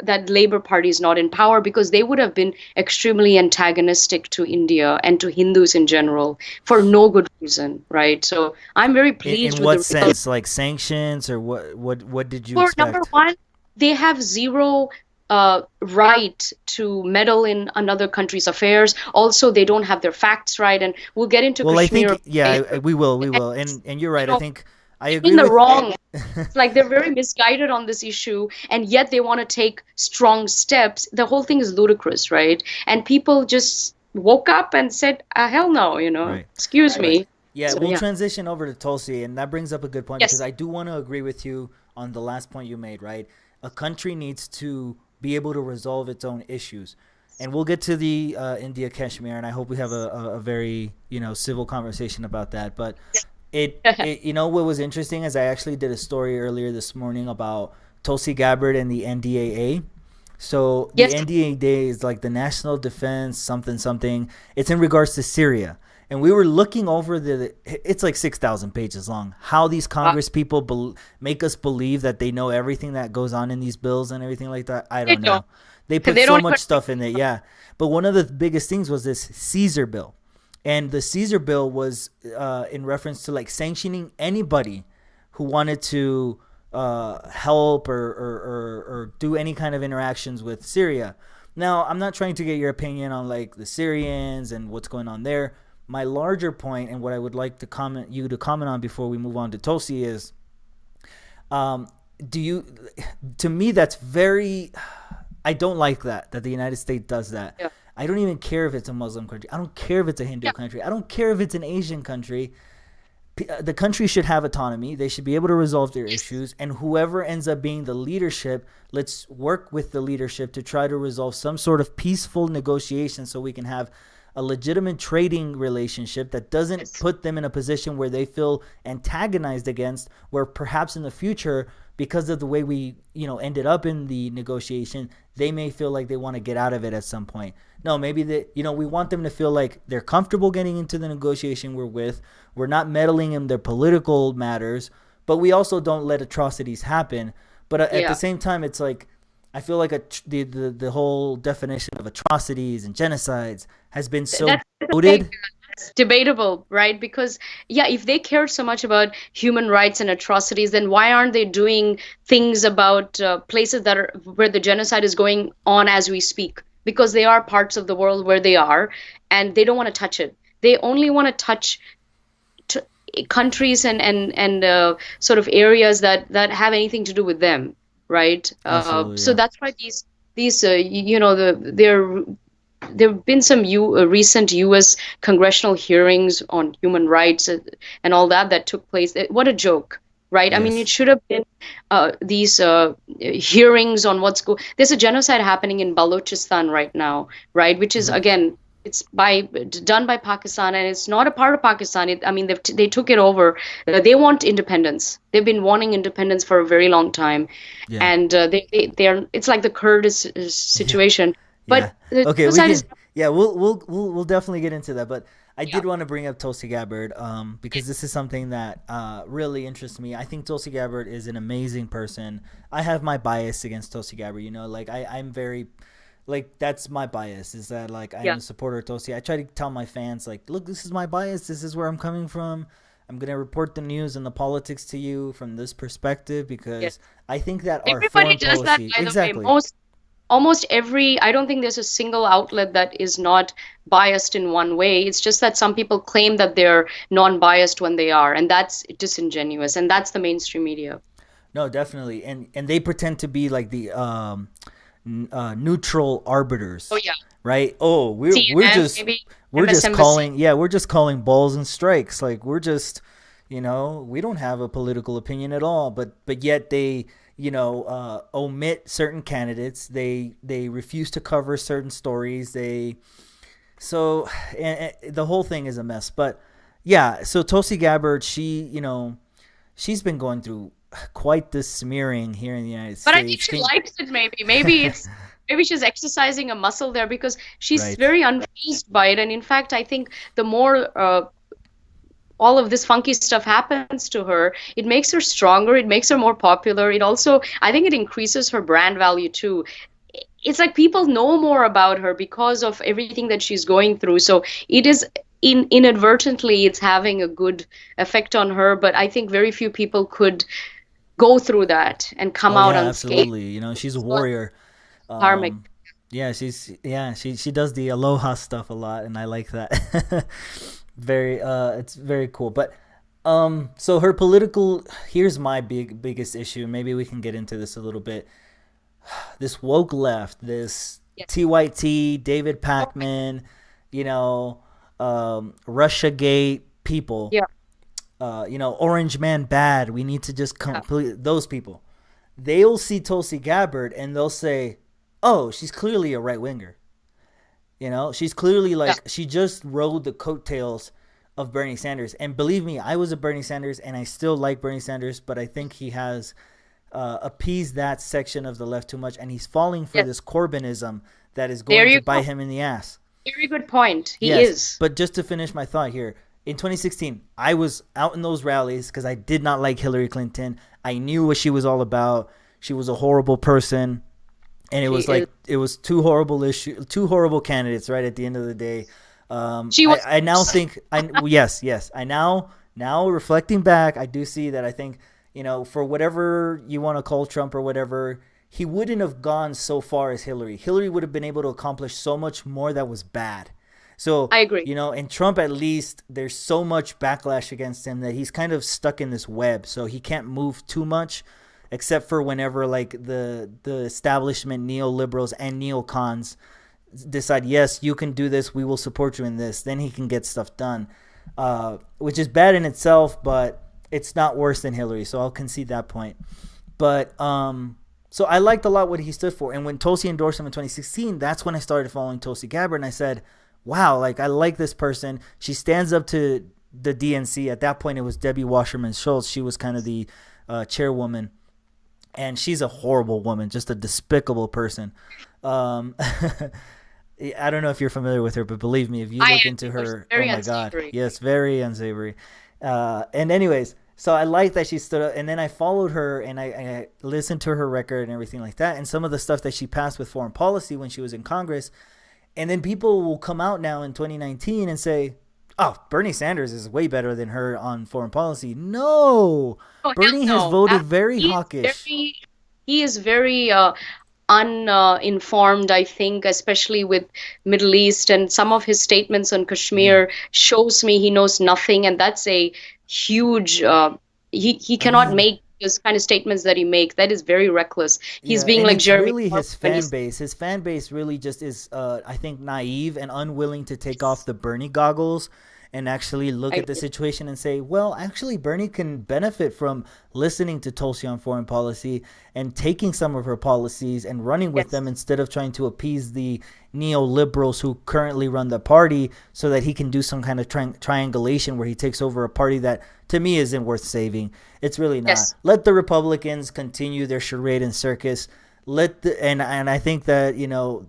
that Labour Party is not in power, because they would have been extremely antagonistic to India and to Hindus in general for no good reason, right? So I'm very pleased. In what sense, like sanctions, or what did you expect? Number one, they have zero right to meddle in another country's affairs. Also, they don't have their facts right, and we'll get into Kashmir. I think, we will, and you're right. I think I agree. In the wrong, it's like they're very misguided on this issue, and yet they want to take strong steps. The whole thing is ludicrous, right? And people just woke up and said, "Hell no," Right. Excuse me. Yeah, so, we'll transition over to Tulsi, and that brings up a good point, because I do want to agree with you on the last point you made, right? A country needs to be able to resolve its own issues. And we'll get to the India Kashmir, and I hope we have a very, civil conversation about that. But it what was interesting is I actually did a story earlier this morning about Tulsi Gabbard and the NDAA. So the NDAA is like the National Defense something. It's in regards to Syria. And we were looking over it's like 6,000 pages long, how these Congress people make us believe that they know everything that goes on in these bills and everything like that. I don't know. They put so much stuff in it, yeah. But one of the biggest things was this Caesar bill. And the Caesar bill was in reference to like sanctioning anybody who wanted to help or do any kind of interactions with Syria. Now, I'm not trying to get your opinion on like the Syrians and what's going on there. My larger point, and what I would like to comment on before we move on to Tulsi, is to me that's very, I don't like that the United States does that. Yeah. I don't even care if it's a Muslim country. I don't care if it's a Hindu country. I don't care if it's an Asian country. The country should have autonomy. They should be able to resolve their issues, and whoever ends up being the leadership, let's work with the leadership to try to resolve some sort of peaceful negotiation so we can have a legitimate trading relationship that doesn't put them in a position where they feel antagonized against, where perhaps in the future, because of the way we, ended up in the negotiation, they may feel like they want to get out of it at some point. No, maybe we want them to feel like they're comfortable getting into the negotiation we're with. We're not meddling in their political matters, but we also don't let atrocities happen. But at the same time, it's like, I feel like the whole definition of atrocities and genocides has been so the thing. voted. It's debatable, right? Because, yeah, if they cared so much about human rights and atrocities, then why aren't they doing things about places that are where the genocide is going on as we speak? Because they are parts of the world where they are, and they don't want to touch it. They only want to touch t countries and sort of areas that have anything to do with them, right? Absolutely, So yeah. that's why these you know there have been some recent U.S. congressional hearings on human rights and all that that took place. What a joke, right? I mean, it Yes. should have been these hearings on what's go. There's a genocide happening in Balochistan right now, right? Which is Hmm. again, it's done by Pakistan, and it's not a part of Pakistan. I mean, they took it over. They want independence. They've been wanting independence for a very long time, Yeah. and they are. It's like the Kurdish Yeah. situation, Yeah. but the Okay, we genocide can. is. Yeah, we'll definitely get into that. But I Yeah. did want to bring up Tulsi Gabbard, because this is something that really interests me. I think Tulsi Gabbard is an amazing person. I have my bias against Tulsi Gabbard. You know, like I'm very, like that's my bias. Is that like I'm Yeah. a supporter of Tulsi. I try to tell my fans like, look, this is my bias. This is where I'm coming from. I'm gonna report the news and the politics to you from this perspective Yes. because I think that our Everybody foreign does that, policy by the way. exactly. Almost every, I don't think there's a single outlet that is not biased in one way. It's just that some people claim that they're non-biased when they are, and that's disingenuous, and that's the mainstream media. No, definitely, and they pretend to be like the neutral Oh arbiters, yeah, right? Oh, CNN, maybe we're just MSNBC. calling, yeah, we're just calling balls and strikes. Like we're just, you know, we don't have a political opinion at all. But yet they, you know, omit certain candidates. They refuse to cover certain stories. They so and the whole thing is a mess. But yeah, so Tulsi Gabbard, she, you know, she's been going through quite the smearing here in the United But I think States. she likes it. Maybe she's exercising a muscle there because she's Right. very unfazed by it. And in fact, I think the more all of this funky stuff happens to her, it makes her stronger, it makes her more popular. It also, I think it increases her brand value too. It's like people know more about her because of everything that she's going through. So it is inadvertently it's having a good effect on her, but I think very few people could go through that and come Oh out yeah, unscathed. absolutely. You know, she's a So warrior. karmic. Yeah, she does the aloha stuff a lot, and I like that. Very it's very cool. But so her political, here's my biggest issue. Maybe we can get into this a little bit. This woke left, this Yes. TYT, David Oh my, Pakman, you know, Russia Gate people, yeah, you know, Orange Man bad. We need to just yeah, complete those people. They'll see Tulsi Gabbard and they'll say, "Oh, she's clearly a right winger." You know, she's clearly yeah. like she just rode the coattails of Bernie Sanders. And believe me, I was a Bernie Sanders, and I still like Bernie Sanders, but I think he has appeased that section of the left too much, and he's falling for Yes. this Corbynism that is There going to you bite go. him in the ass. Very good point. He Yes, is. but just to finish my thought here, in 2016, I was out in those rallies because I did not like Hillary Clinton. I knew what she was all about. She was a horrible person, and it She was is. like it was two horrible candidates. Right at the end of the day, She was I now worse. think yes, I now reflecting back, I do see that I think, you know, for whatever you want to call Trump or whatever, he wouldn't have gone so far as Hillary. Hillary would have been able to accomplish so much more that was bad. So, I agree. you know, in Trump, at least there's so much backlash against him that he's kind of stuck in this web. So he can't move too much, except for whenever like the establishment neoliberals and neocons decide, yes, you can do this, we will support you in this, then he can get stuff done, which is bad in itself, but it's not worse than Hillary. So I'll concede that point. But so I liked a lot what he stood for. And when Tulsi endorsed him in 2016, that's when I started following Tulsi Gabbard, and I said, wow, like I like this person. She stands up to the DNC. At that point, it was Debbie Wasserman Schultz. She was kind of the chairwoman, and she's a horrible woman, just a despicable person. Um, I don't know if you're familiar with her, but believe me, if you I look am into because she's her, oh very my God, unsavory. yes, very unsavory. And anyways, so I like that she stood up, and then I followed her, and I listened to her record and everything like that, and some of the stuff that she passed with foreign policy when she was in Congress. And then people will come out now in 2019 and say, "Oh, Bernie Sanders is way better than her on foreign policy." No, Oh, hell Bernie has no. voted very He is hawkish. very uninformed, I think, especially with Middle East, and some of his statements on Yeah, Kashmir shows me he knows nothing, and that's a huge. He I cannot mean, make those kind of statements that he makes. That is very reckless. He's yeah, being and like it's Jeremy really Corbyn his when fan he's base. His fan base really just is, I think, naive and unwilling to take off the Bernie goggles and actually look I, at the situation and say, well, actually, Bernie can benefit from listening to Tulsi on foreign policy and taking some of her policies and running with them yes, instead of trying to appease the neoliberals who currently run the party so that he can do some kind of triangulation where he takes over a party that to me isn't worth saving. It's really not. yes. Let the Republicans continue their charade and circus. And I think that,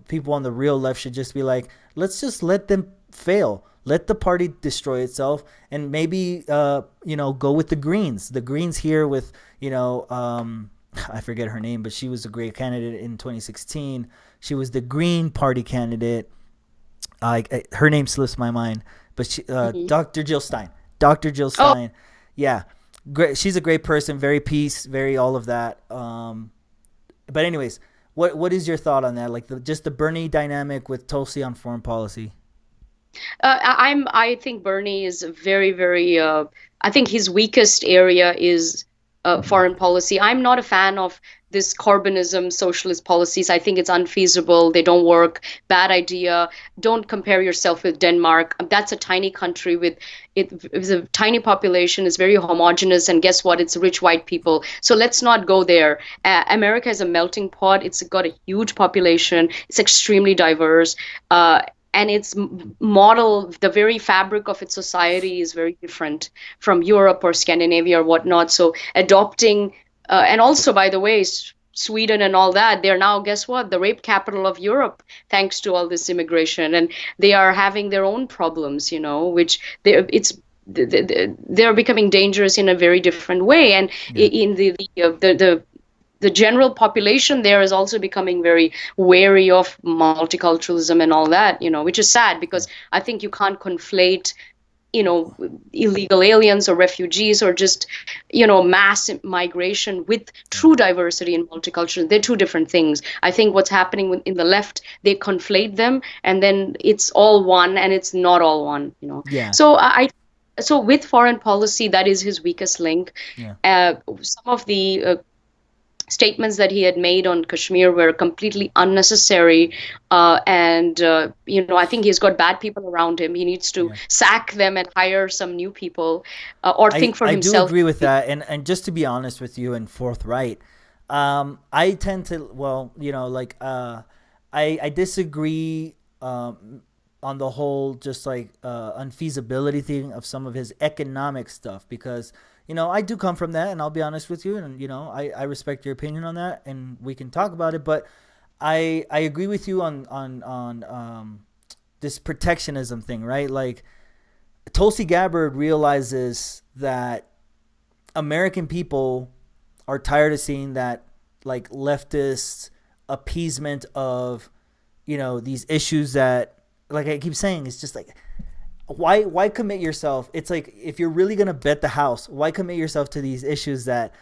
people on the real left should just be like, let's just let them fail. Let the party destroy itself, and maybe go with the Greens. The Greens here with I forget her name, but she was a great candidate in 2016. She was the Green Party candidate. Her name slips my mind, but Hmm. Dr. Jill Stein. Dr. Jill Oh, Stein. Yeah, great. She's a great person. Very peace. Very all of that. But anyways, what is your thought on that? Like just the Bernie dynamic with Tulsi on foreign policy. I think Bernie is very, very. I think his weakest area is foreign policy. I'm not a fan of this Corbynism socialist policies. I think it's unfeasible. They don't work. Bad idea. Don't compare yourself with Denmark. That's a tiny country with it's a tiny population. It's very homogenous, and guess what? It's rich white people. So let's not go there. America is a melting pot. It's got a huge population. It's extremely diverse. And its model, the very fabric of its society is very different from Europe or Scandinavia or whatnot. So adopting, and also, by the way, Sweden and all that, they're now, guess what, the rape capital of Europe, thanks to all this immigration. And they are having their own problems, which they're becoming dangerous in a very different way. And Yeah. in the general population there is also becoming very wary of multiculturalism and all that, which is sad Yeah. because I think you can't conflate, you know, illegal aliens or refugees or just, mass migration with Yeah. true diversity and multicultural. They're two different things. I think what's happening in the left, they conflate them and then it's all one and it's not all one. Yeah. So so with foreign policy, that is his weakest link. Yeah. Some of the statements that he had made on Kashmir were completely unnecessary. And, I think he's got bad people around him. He needs to Yeah. sack them and hire some new people or I think for I do himself. agree with that, and just to be honest with you and forthright, I tend to like I disagree on the whole just like unfeasibility thing of some of his economic stuff because I do come from that, and I'll be honest with you, and I respect your opinion on that, and we can talk about it, but I agree with you on this protectionism thing, right? Like Tulsi Gabbard realizes that American people are tired of seeing that like leftist appeasement of these issues that, like I keep saying, it's just like why commit yourself? It's like if you're really gonna bet the house, why commit yourself to these issues that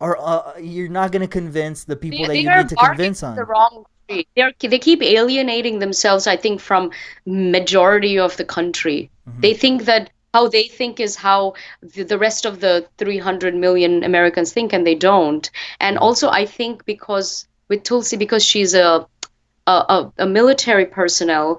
are you're not gonna convince the people that They you are need to barking convince the on? wrong tree. They keep alienating themselves, I think, from majority of the country. Hmm. They think that how they think is how the rest of the 300 million Americans think, and they don't. And Yeah. also, I think because with Tulsi, because she's a military personnel,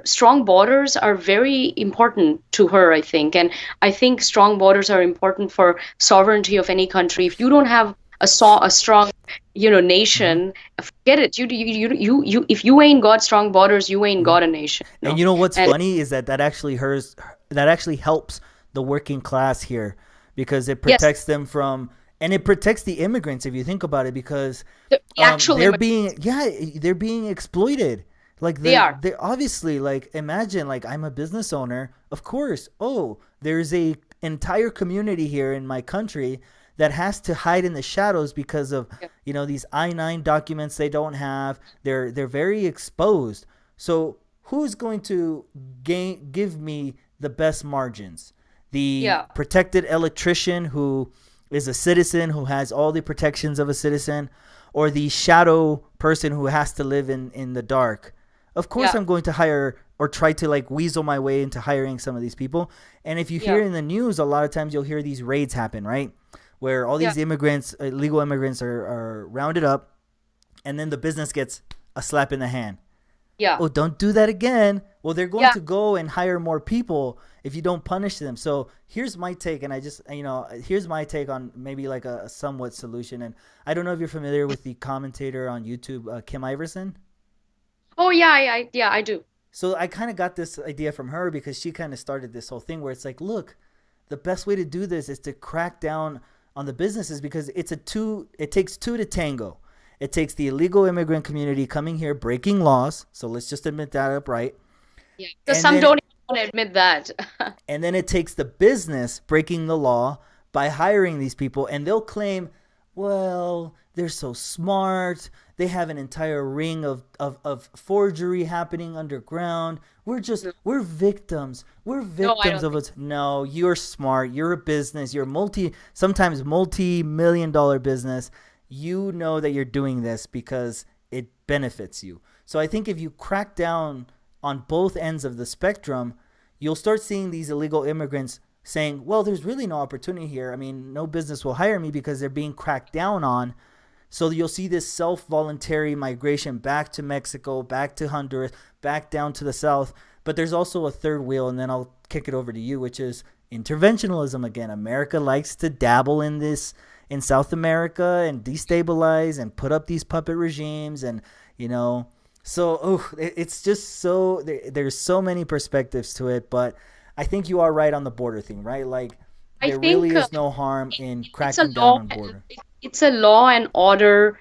strong borders are very important to her, I think. And I think strong borders are important for sovereignty of any country. If you don't have a strong, Hmm. nation, forget it. If you ain't got strong borders, you ain't Hmm. got a nation. And what's And funny is that that actually helps the working class here because it yes, protects them from, and it protects the immigrants if you think about it, because the actual they're immigrants, being, yeah, they're being exploited. Like they are. they obviously, like, imagine, like, I'm a business owner, of course. Oh, there's a entire community here in my country that has to hide in the shadows because of Yeah. these I-9 documents they don't have. They're very exposed. So who's going to give me the best margins? The Yeah. protected electrician who is a citizen who has all the protections of a citizen, or the shadow person who has to live in the dark? Of course, Yeah. I'm going to hire or try to like weasel my way into hiring some of these people. And if you hear Yeah. in the news, a lot of times you'll hear these raids happen, right? Where all Yeah. these immigrants, illegal immigrants, are rounded up, and then the business gets a slap in the hand. Yeah. Oh, don't do that again. Well, they're going Yeah. to go and hire more people if you don't punish them. So here's my take, and here's my take on maybe like a somewhat solution. And I don't know if you're familiar with the commentator on YouTube, Kim Iverson. Oh yeah, yeah, I do. So I kind of got this idea from her because she kind of started this whole thing where it's like, look, the best way to do this is to crack down on the businesses, because it takes two to tango. It takes the illegal immigrant community coming here breaking laws. So let's just admit that up, right? Yeah. Because And some then don't even want to admit that. and then it takes the business breaking the law by hiring these people, and they'll claim, well, they're so smart. They have an entire ring of forgery happening underground. We're victims. We're No, I victims don't of think. us. No, you're smart. You're a business. You're sometimes multi-million dollar business. You know that you're doing this because it benefits you. So I think if you crack down on both ends of the spectrum, you'll start seeing these illegal immigrants saying, well, there's really no opportunity here. I mean, no business will hire me because they're being cracked down on. So you'll see this self-voluntary migration back to Mexico, back to Honduras, back down to the south. But there's also a third wheel, and then I'll kick it over to you, which is interventionism again. America likes to dabble in this in South America and destabilize and put up these puppet regimes, and you know, so it's just so there's so many perspectives to it. But I think you are right on the border thing, right? Like I there really think is no harm in it's a cracking down law. on border. It's a law and order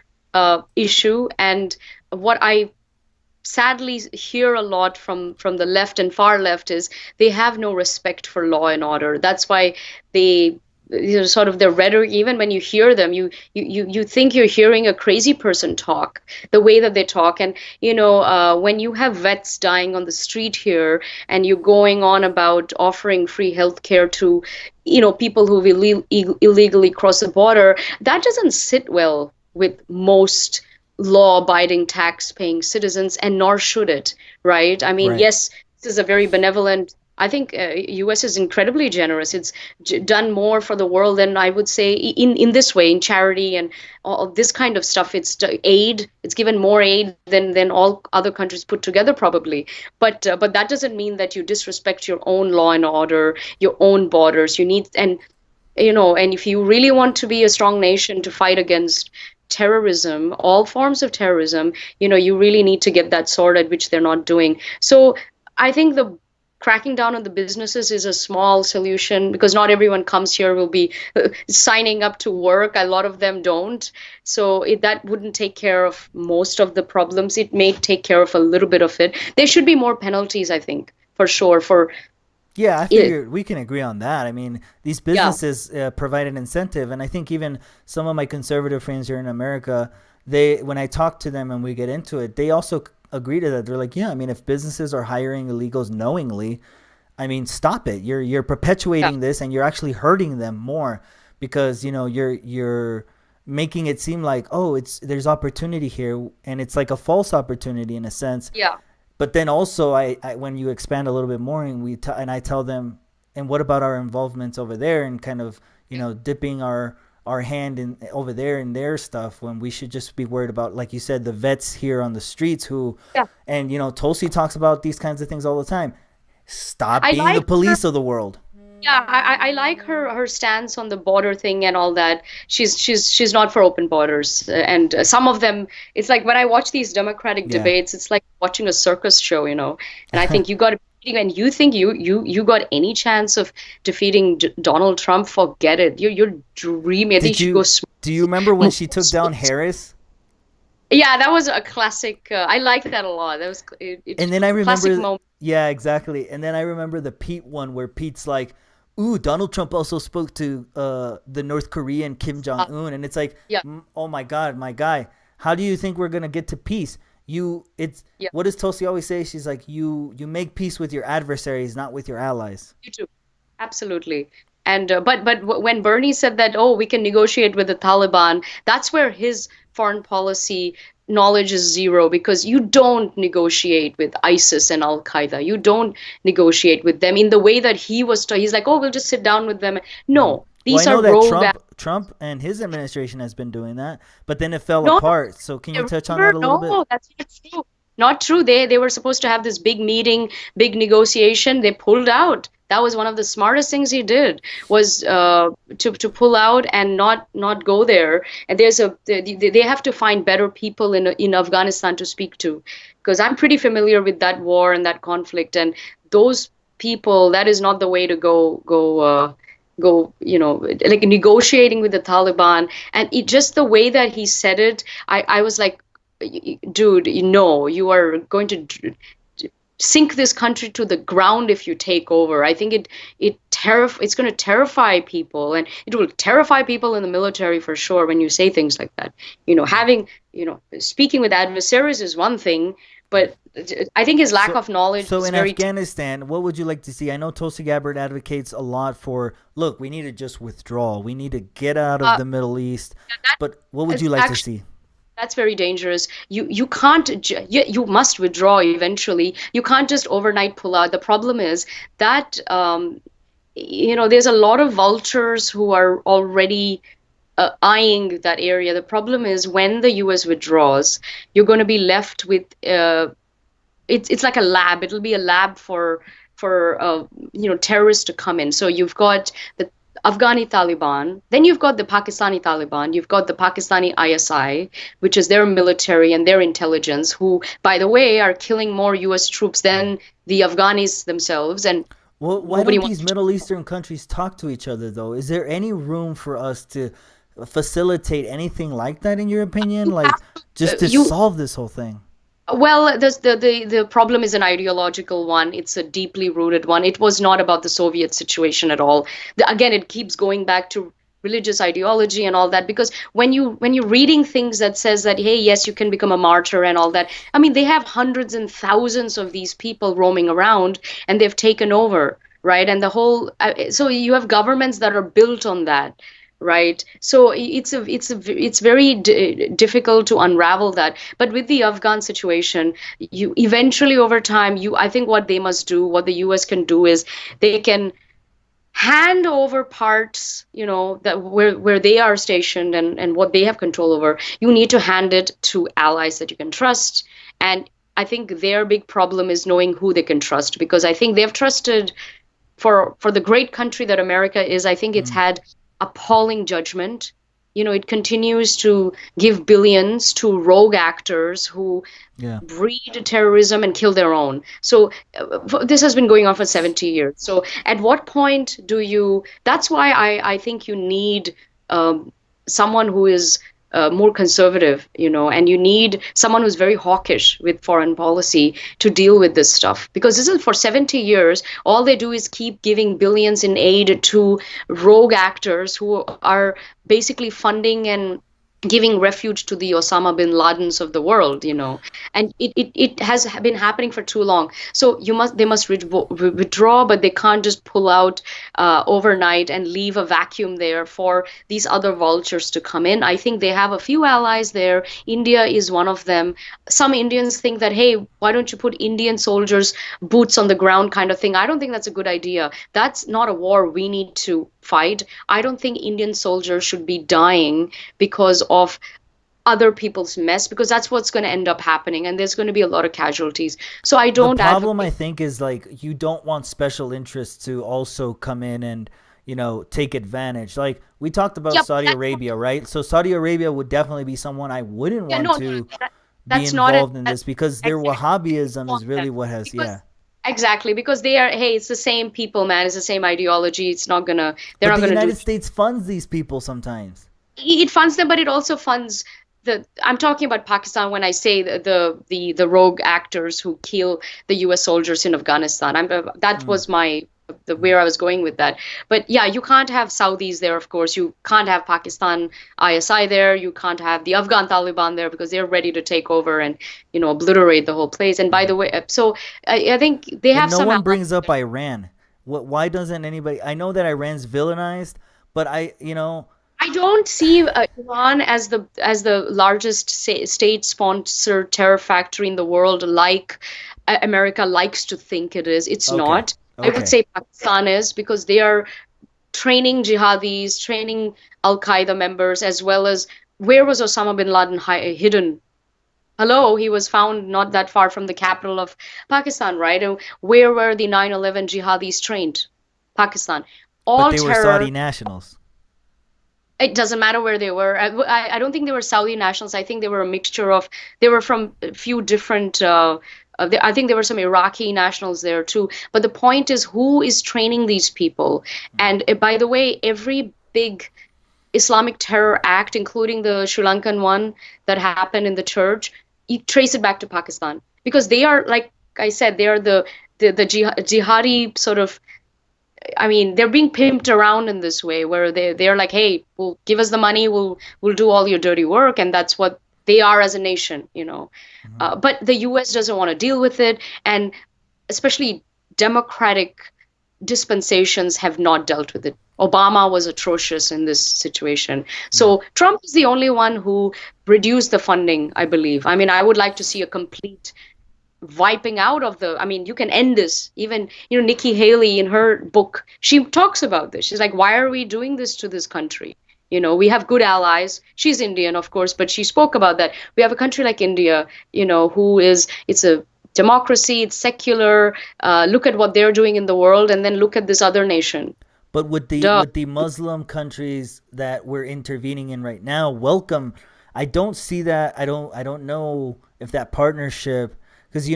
issue, and what I sadly hear a lot from the left and far left is they have no respect for law and order. That's why they, sort of their rhetoric, even when you hear them, you think you're hearing a crazy person talk, the way that they talk. And when you have vets dying on the street here, and you're going on about offering free health care to people who've illegally crossed the border, that doesn't sit well with most law-abiding, tax-paying citizens, and nor should it, right? I mean, Right. yes, this is a very benevolent. I think U.S. is incredibly generous. It's done more for the world than I would say in this way, in charity and all this kind of stuff. It's aid. It's given more aid than all other countries put together, probably. But that doesn't mean that you disrespect your own law and order, your own borders. You need and if you really want to be a strong nation to fight against terrorism, all forms of terrorism, you really need to get that sorted, which they're not doing. So I think the cracking down on the businesses is a small solution, because not everyone comes here will be signing up to work. A lot of them don't. So that wouldn't take care of most of the problems. It may take care of a little bit of it. There should be more penalties, I think, for sure, for Yeah, I it. figured we can agree on that. I mean, these Yeah. businesses provide an incentive, and I think even some of my conservative friends here in America, they when I talk to them and we get into it, they also agree to that. They're like, yeah, I mean, if businesses are hiring illegals knowingly, I mean, stop it. You're Yeah. perpetuating this, and you're actually hurting them more because you're making it seem like, oh, it's there's opportunity here, and it's like a false opportunity in a sense. Yeah. But then also, I when you expand a little bit more, and and I tell them, and what about our involvements over there, and kind of dipping our hand in over there in their stuff, when we should just be worried about, like you said, the vets here on the streets who, Yeah. and Tulsi talks about these kinds of things all the time. Stop I being the like her. police of the world. Yeah, I like her stance on the border thing and all that. She's not for open borders, and some of them. It's like when I watch these Democratic Yeah. debates, it's like watching a circus show. And I think you got to. And you think you got any chance of defeating Donald Trump? Forget it. You're dreaming. I think Did you should go. you do you remember when she took down Harris? Yeah, that was a classic. I liked that a lot. That was And then I classic remember, moment. yeah, exactly. And then I remember the Pete one where Pete's like, "Ooh, Donald Trump also spoke to the North Korean Kim Jong Un," and it's like, Yeah, oh my God, my guy, how do you think we're gonna get to peace? it's Yeah. what does Tulsi always say? She's like, you make peace with your adversaries, not with your allies. You too. Absolutely. And when Bernie said that, oh, we can negotiate with the Taliban, that's where his foreign policy knowledge is zero, because you don't negotiate with ISIS and Al Qaeda. You don't negotiate with them in the way that he's like, oh, we'll just sit down with them. No, Well, I these are know that rogue. Trump and his administration has been doing that, but then it fell No, apart. So can you touch on that a little bit? no, that's not true. Not true. They were supposed to have this big meeting, big negotiation. They pulled out. That was one of the smartest things he did, was to pull out and not go there. And they have to find better people in Afghanistan to speak to, because I'm pretty familiar with that war and that conflict, and those people. That is not the way to go, like negotiating with the Taliban. And just the way that he said it, I was like, dude, you are going to sink this country to the ground if you take over. I think it's going to terrify people, and it will terrify people in the military for sure when you say things like that. Speaking with adversaries is one thing, but I think his lack of knowledge So is in very Afghanistan, what would you like to see? I know Tulsi Gabbard advocates a lot for, look, we need to just withdraw. We need to get out of the Middle East. But what would you like to see? That's very dangerous. You can't you must withdraw eventually. You can't just overnight pull out. The problem is that there's a lot of vultures who are already eyeing that area. The problem is when the U.S. withdraws, you're going to be left with it's like a lab. It'll be a lab for terrorists to come in. So you've got the Afghani Taliban, then you've got the Pakistani Taliban, you've got the Pakistani ISI, which is their military and their intelligence, who, by the way, are killing more U.S. troops than the Afghanis themselves. And well, why don't these Middle Eastern countries talk to each other, though? Is there any room for us to facilitate anything like that, in your opinion? Like, just to solve this whole thing? Well, the problem is an ideological one. It's a deeply rooted one. It was not about the Soviet situation at all. Again, it keeps going back to religious ideology and all that, because when you're reading things that says that, hey, yes, you can become a martyr and all that. I mean, they have hundreds and thousands of these people roaming around, and they've taken over, right? And the whole so you have governments that are built on that. Right, so it's very difficult to unravel that. But with the Afghan situation, you eventually over time, I think what they must do, what the U.S. can do, is they can hand over parts, that where they are stationed and what they have control over. You need to hand it to allies that you can trust. And I think their big problem is knowing who they can trust, because I think they've trusted for the great country that America is. I think it's had appalling judgment. It continues to give billions to rogue actors who breed terrorism and kill their own. So this has been going on for 70 years. So at what point that's why I think you need someone who is more conservative, and you need someone who's very hawkish with foreign policy to deal with this stuff. Because this is for 70 years, all they do is keep giving billions in aid to rogue actors who are basically funding and giving refuge to the Osama bin Ladens of the world, and it has been happening for too long. So they must withdraw, but they can't just pull out overnight and leave a vacuum there for these other vultures to come in. I think they have a few allies there. India is one of them. Some Indians think that, hey, why don't you put Indian soldiers boots on the ground kind of thing? I don't think that's a good idea. That's not a war we need to fight. I don't think Indian soldiers should be dying because of other people's mess, because that's what's going to end up happening, and there's going to be a lot of casualties. So I don't. The problem, I think, is like you don't want special interests to also come in and take advantage. Like we talked about Saudi Arabia, right? So Saudi Arabia would definitely be someone I wouldn't want to be involved in this, because their Wahhabism is really what has Exactly, because it's the same people, man. It's the same ideology. It's not gonna. They're not gonna. The United States funds these people sometimes. It funds them, but it also funds I'm talking about Pakistan when I say the rogue actors who kill the U.S. soldiers in Afghanistan. That was my where I was going with that. But yeah, you can't have Saudis there, of course. You can't have Pakistan ISI there. You can't have the Afghan Taliban there because they're ready to take over and, obliterate the whole place. And by the way, so I think they have And no some one allies brings up there. Iran. Why doesn't anybody? I know that Iran's villainized, but I don't see Iran as the largest state-sponsored terror factory in the world, like America likes to think it is. It's okay, not. I would okay. say Pakistan is, because they are training jihadis, training Al Qaeda members, as well as, where was Osama bin Laden hidden? Hello, he was found not that far from the capital of Pakistan, right? And where were the 9/11 jihadis trained? Pakistan. But All they were terror. Saudi nationals. It doesn't matter where they were. I don't think they were Saudi nationals. I think they were a mixture of, they were from a few different, I think there were some Iraqi nationals there too. But the point is, who is training these people? And by the way, every big Islamic terror act, including the Sri Lankan one that happened in the church, you trace it back to Pakistan, because they are, like I said, they are the jihadi sort of, I mean, they're being pimped around in this way, where they're like, hey, we'll give us the money, we'll do all your dirty work, and that's what they are as a nation. Hmm. But the U.S. doesn't want to deal with it, and especially democratic dispensations have not dealt with it. Obama was atrocious in this situation. Yeah. So Trump is the only one who reduced the funding, I believe. I mean, I would like to see a complete wiping out of the, I mean, you can end this. Even, Nikki Haley in her book, she talks about this. She's like, why are we doing this to this country? We have good allies. She's Indian, of course, but she spoke about that. We have a country like India, it's a democracy, it's secular. Look at what they're doing in the world, and then look at this other nation. But would the Duh. would the Muslim countries that we're intervening in right now welcome? I don't see that. I don't know if that partnership, because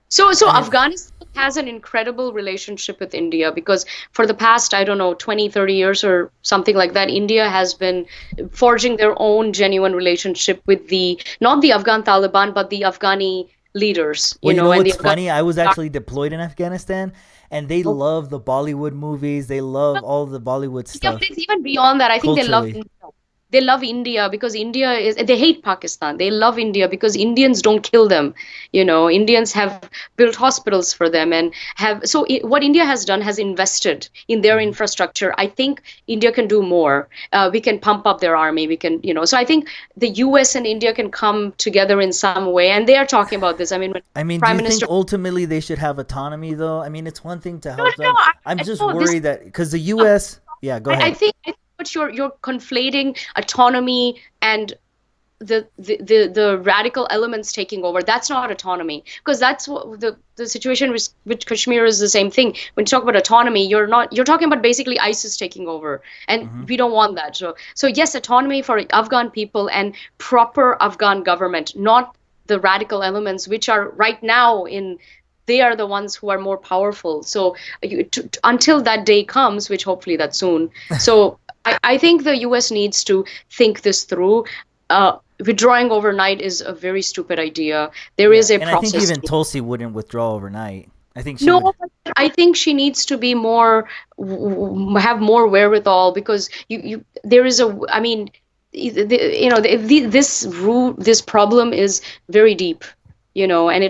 So I mean, Afghanistan has an incredible relationship with India, because for the past, I don't know, 20, 30 years or something like that, India has been forging their own genuine relationship with not the Afghan Taliban, but the Afghani leaders, well, and the what's Afghan. funny? I was actually deployed in Afghanistan, and they love the Bollywood movies. They love all the Bollywood Yeah, stuff but it's even beyond that. I think they love culturally. India. They love India because they hate Pakistan. They love India because Indians don't kill them. Indians have built hospitals for them, and what India has done has invested in their Hmm. infrastructure. I think India can do more. We can pump up their army. We can, so I think the US and India can come together in some way. And they are talking about this. I mean, when I mean, do Prime you think Minister, ultimately they should have autonomy, though? I mean, it's one thing to no, help no, them. I'm just no, this. worried that because the U.S. Yeah, go I ahead. think what you're conflating autonomy and the radical elements taking over. That's not autonomy, because that's what the situation with Kashmir is the same thing. When you talk about autonomy, you're talking about basically ISIS taking over, and Hmm. we don't want that. So yes, autonomy for Afghan people and proper Afghan government, not the radical elements which are right now in. They are the ones who are more powerful. So until that day comes, which hopefully that's soon. So I think the U.S. needs to think this through. Withdrawing overnight is a very stupid idea. There Yeah, is a and I think process. even Tulsi wouldn't withdraw overnight. I think she No, would. but I think she needs to be more, have more wherewithal, because there is a, I mean, this problem is very deep, and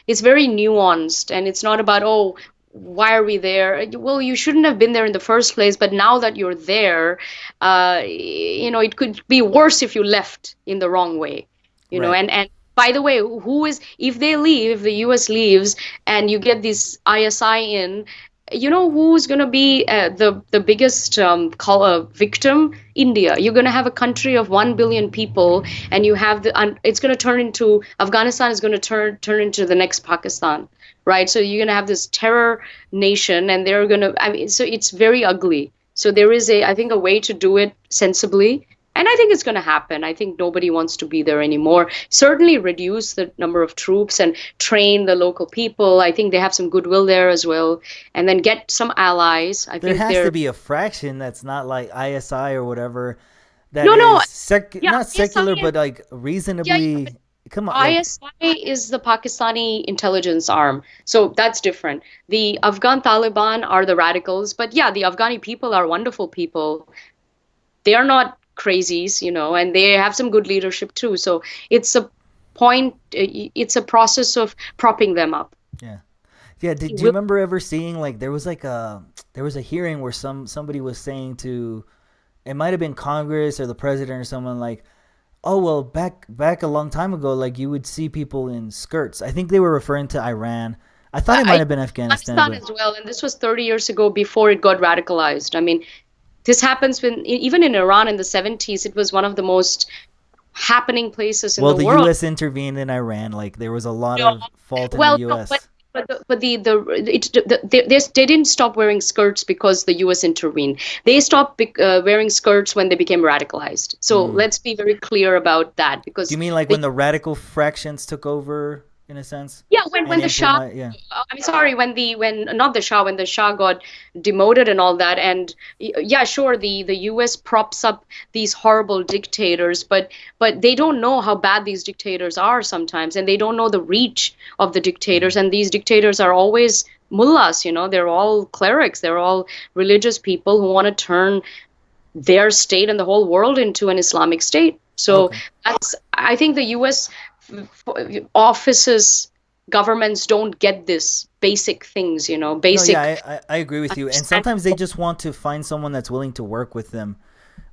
it's very nuanced, and it's not about, oh, why are we there? Well, you shouldn't have been there in the first place, but now that you're there, it could be worse if you left in the wrong way, Right. and by the way, if they leave, if the US leaves and you get this ISI in, who's going to be the biggest victim? India. You're going to have a country of 1 billion people, and it's going to turn into, Afghanistan is going to turn into the next Pakistan, right? So you're going to have this terror nation, and they're going to, I mean, so it's very ugly. So there is I think, a way to do it sensibly. And I think it's going to happen. I think nobody wants to be there anymore. Certainly reduce the number of troops and train the local people. I think they have some goodwill there as well. And then get some allies. I There think has to they're. be a fraction that's not like ISI or whatever that No, no. is Yeah, not yes, secular, I am. but like Yeah, yeah. reasonably. Come on, like, ISI is the Pakistani intelligence arm, so that's different. The Afghan Taliban are the radicals, but yeah, the Afghani people are wonderful people. They are not crazies, and they have some good leadership too. So it's a it's a process of propping them up. yeah. Yeah, They do you will- remember ever seeing like there was a hearing where somebody was saying to, it might have been Congress or the president or someone, like, oh well, back a long time ago, like you would see people in skirts. I think they were referring to Iran. I thought it might have been Afghanistan, Pakistan but as well, and this was 30 years ago before it got radicalized. I mean, this happens even in Iran in the 70s, it was one of the most happening places in well, the the world. U.S. intervened in Iran. Like there was a lot No, of fault in the well, no, U.S. they didn't stop wearing skirts because the U.S. intervened. They stopped wearing skirts when they became radicalized. So Mm. let's be very clear about that, Do you because mean like the when the radical fractions took over, in a sense, yeah, and when the Shah, implement? Yeah. I'm sorry, when not the Shah, when the Shah got demoted and all that, and yeah, sure, the U.S. props up these horrible dictators, but they don't know how bad these dictators are sometimes, and they don't know the reach of the dictators, and these dictators are always mullahs, they're all clerics, they're all religious people who want to turn their state and the whole world into an Islamic state. So Okay. I think the U.S. offices, governments don't get this basic things, No, yeah, basic I agree with you. And understanding. sometimes they just want to find someone that's willing to work with them.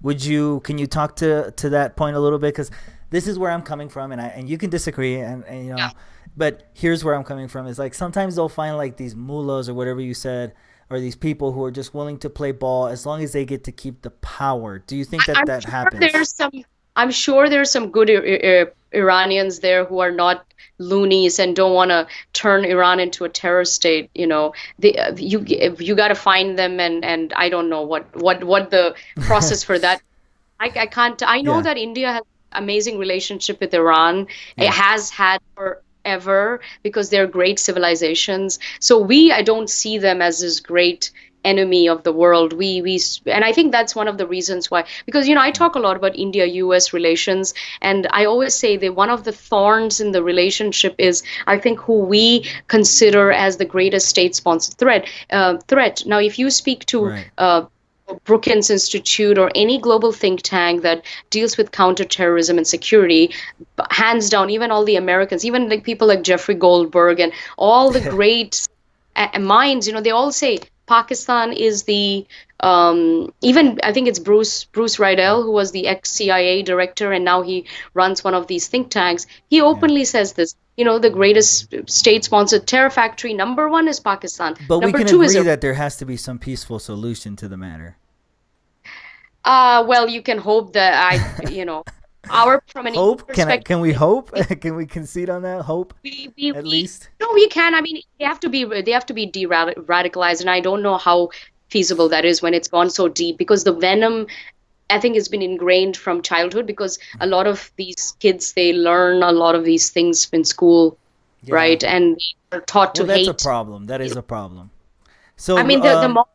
Can you talk to that point a little bit? Because this is where I'm coming from, and you can disagree, and Yeah. but here's where I'm coming from. Is like sometimes they'll find like these mullahs or whatever you said, or these people who are just willing to play ball as long as they get to keep the power. Do you think that I'm that sure happens? I'm sure there's some good Iranians there who are not loonies and don't want to turn Iran into a terror state. You got to find them, and I don't know what the process for that. I can't. I know Yeah, that India has amazing relationship with Iran. It yeah. has had forever because they're great civilizations. So I don't see them as this great enemy of the world. And I think that's one of the reasons why. Because I talk a lot about India-US relations, and I always say that one of the thorns in the relationship is, I think, who we consider as the greatest state-sponsored threat. Now, if you speak to Right. Brookings Institute or any global think tank that deals with counterterrorism and security, hands down, even all the Americans, even like people like Jeffrey Goldberg and all the great minds, they all say Pakistan is the even I think it's Bruce Riedel, who was the ex-CIA director and now he runs one of these think tanks. He Yeah. openly says this. The greatest state-sponsored terror factory, number one is Pakistan. But we Number can two is agree Iran. that there has to be some peaceful solution to the matter. Well, you can hope that our from an EU Hope? perspective, Can we hope? Can we concede on that? Hope, at we least. no, we can. I mean, they have to be de-radicalized, and I don't know how feasible that is when it's gone so deep because the venom, I think, has been ingrained from childhood because a lot of these kids they learn a lot of these things in school, Yeah. right? And they're taught Well, to that's a hate. problem. That is a problem. I So, mean, the more,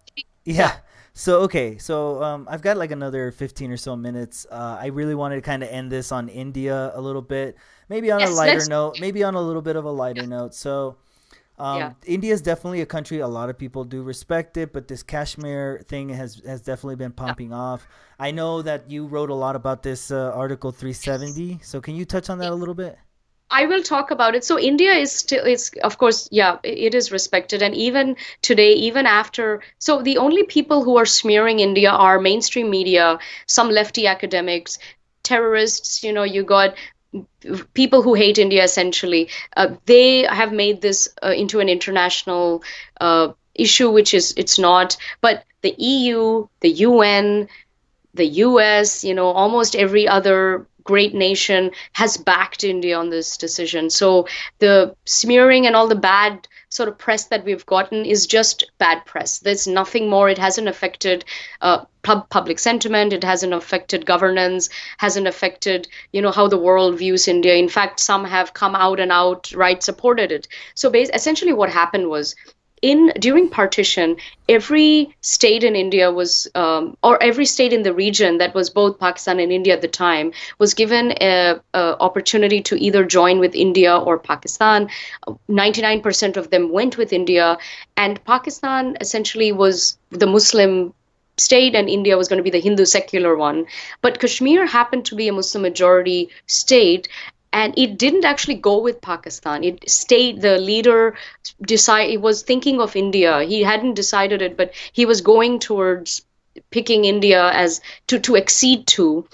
yeah. yeah. So, okay. So, I've got like another 15 or so minutes. I really wanted to kind of end this on India a little bit, maybe on a Yes, lighter let's. note, maybe on a little bit of a lighter note. So, Yeah. India is definitely a country a lot of people do respect it, but this Kashmir thing has definitely been pumping off. I know that you wrote a lot about this Article 370. So, can you touch on that a little bit? I will talk about it. So India is still, it's of course, yeah, it is respected. And even today, even after, so the only people who are smearing India are mainstream media, some lefty academics, terrorists, you got people who hate India essentially. They have made this into an international issue, which is it's not. But the EU, the UN, the US, almost every other great nation has backed India on this decision. So the smearing and all the bad sort of press that we've gotten is just bad press. There's nothing more. It hasn't affected public sentiment. It hasn't affected governance. Hasn't affected, how the world views India. In fact, some have come out and outright supported it. So essentially, what happened was in during partition, every state in India was, or every state in the region that was both Pakistan and India at the time, was given a opportunity to either join with India or Pakistan. 99% of them went with India, and Pakistan essentially was the Muslim state, and India was going to be the Hindu secular one. But Kashmir happened to be a Muslim majority state, and it didn't actually go with Pakistan. It stayed. The leader decide he was thinking of India. He hadn't decided it, but he was going towards picking India as to accede to.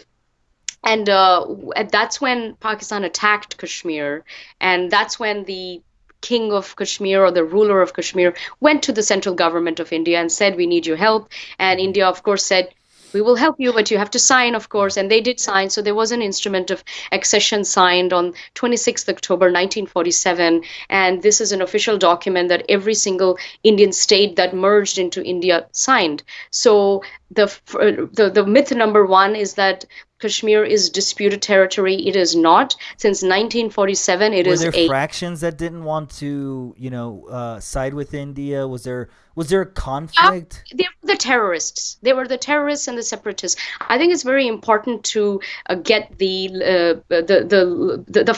And that's when Pakistan attacked Kashmir, and that's when the king of Kashmir, or the ruler of Kashmir, went to the central government of India and said, "We need your help." And India, of course, said, "We will help you, but you have to sign," of course. And they did sign. So there was an instrument of accession signed on 26th October 1947. And this is an official document that every single Indian state that merged into India signed. So the myth number one is that Kashmir is disputed territory. It is not. Since 1947, it Were is there a fractions that didn't want to, side with India? Was there a conflict? They were the terrorists. They were the terrorists and the separatists. I think it's very important to get the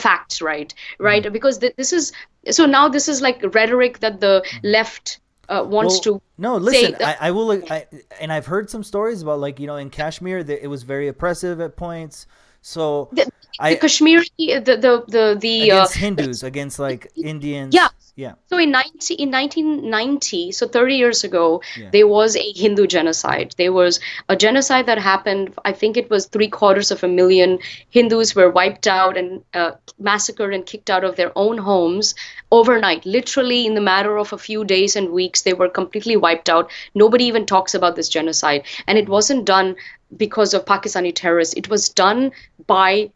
facts right, right? Because this is so now this is like rhetoric that the left wants to No, say. listen, I will, and I've heard some stories about, like, in Kashmir, it was very oppressive at points. So The, the I Kashmiri, the against Hindus, against like Indians. yeah. Yeah, So in 1990, so 30 years ago, yeah. there was a Hindu genocide. There was a genocide that happened. I think it was 750,000 Hindus were wiped out and massacred and kicked out of their own homes overnight. Literally, in the matter of a few days and weeks, they were completely wiped out. Nobody even talks about this genocide, and it wasn't done because of Pakistani terrorists. It was done by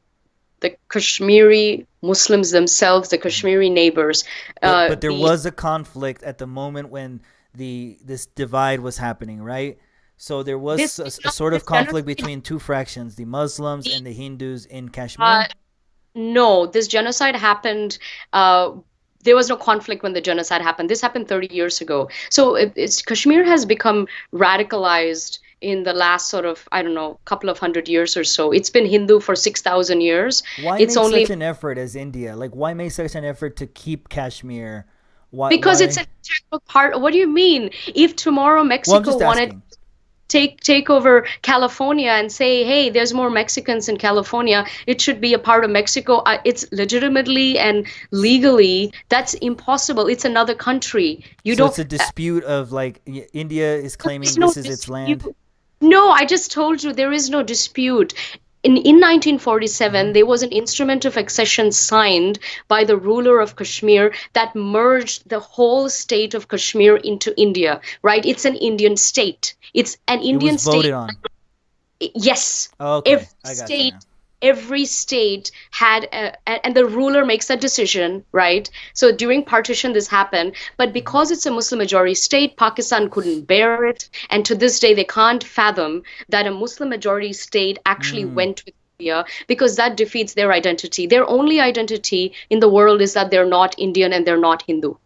the Kashmiri Muslims themselves, the Kashmiri neighbors. But there was a conflict at the moment when this divide was happening, right? So there was a sort of conflict between two fractions, the Muslims and the Hindus in Kashmir. No, this genocide happened. There was no conflict when the genocide happened. This happened 30 years ago. So Kashmir has become radicalized in the last sort of, I don't know, couple of hundred years or so. It's been Hindu for 6,000 years. Why It's make only such an effort as India? Like, why make such an effort to keep Kashmir? Why? because it's Why? an integral part. What do you mean? If tomorrow Well, I'm Mexico just wanted asking. take over California and say, hey, there's more Mexicans in California, it should be a part of Mexico. It's legitimately and legally, that's impossible. It's another country. You So don't. it's a dispute of, like, India is claiming There's no this is its dispute. land. No, I just told you there is no dispute. In 1947, Hmm. there was an instrument of accession signed by the ruler of Kashmir that merged the whole state of Kashmir into India, right? It's an Indian state. It's an It was Indian voted state. on. Yes, Okay, every I got you state, now. every state had, and the ruler makes that decision, right? So during partition, this happened, but Hmm. because it's a Muslim majority state, Pakistan couldn't bear it, and to this day, they can't fathom that a Muslim majority state actually Mm. went with India, because that defeats their identity. Their only identity in the world is that they're not Indian and they're not Hindu, Okay.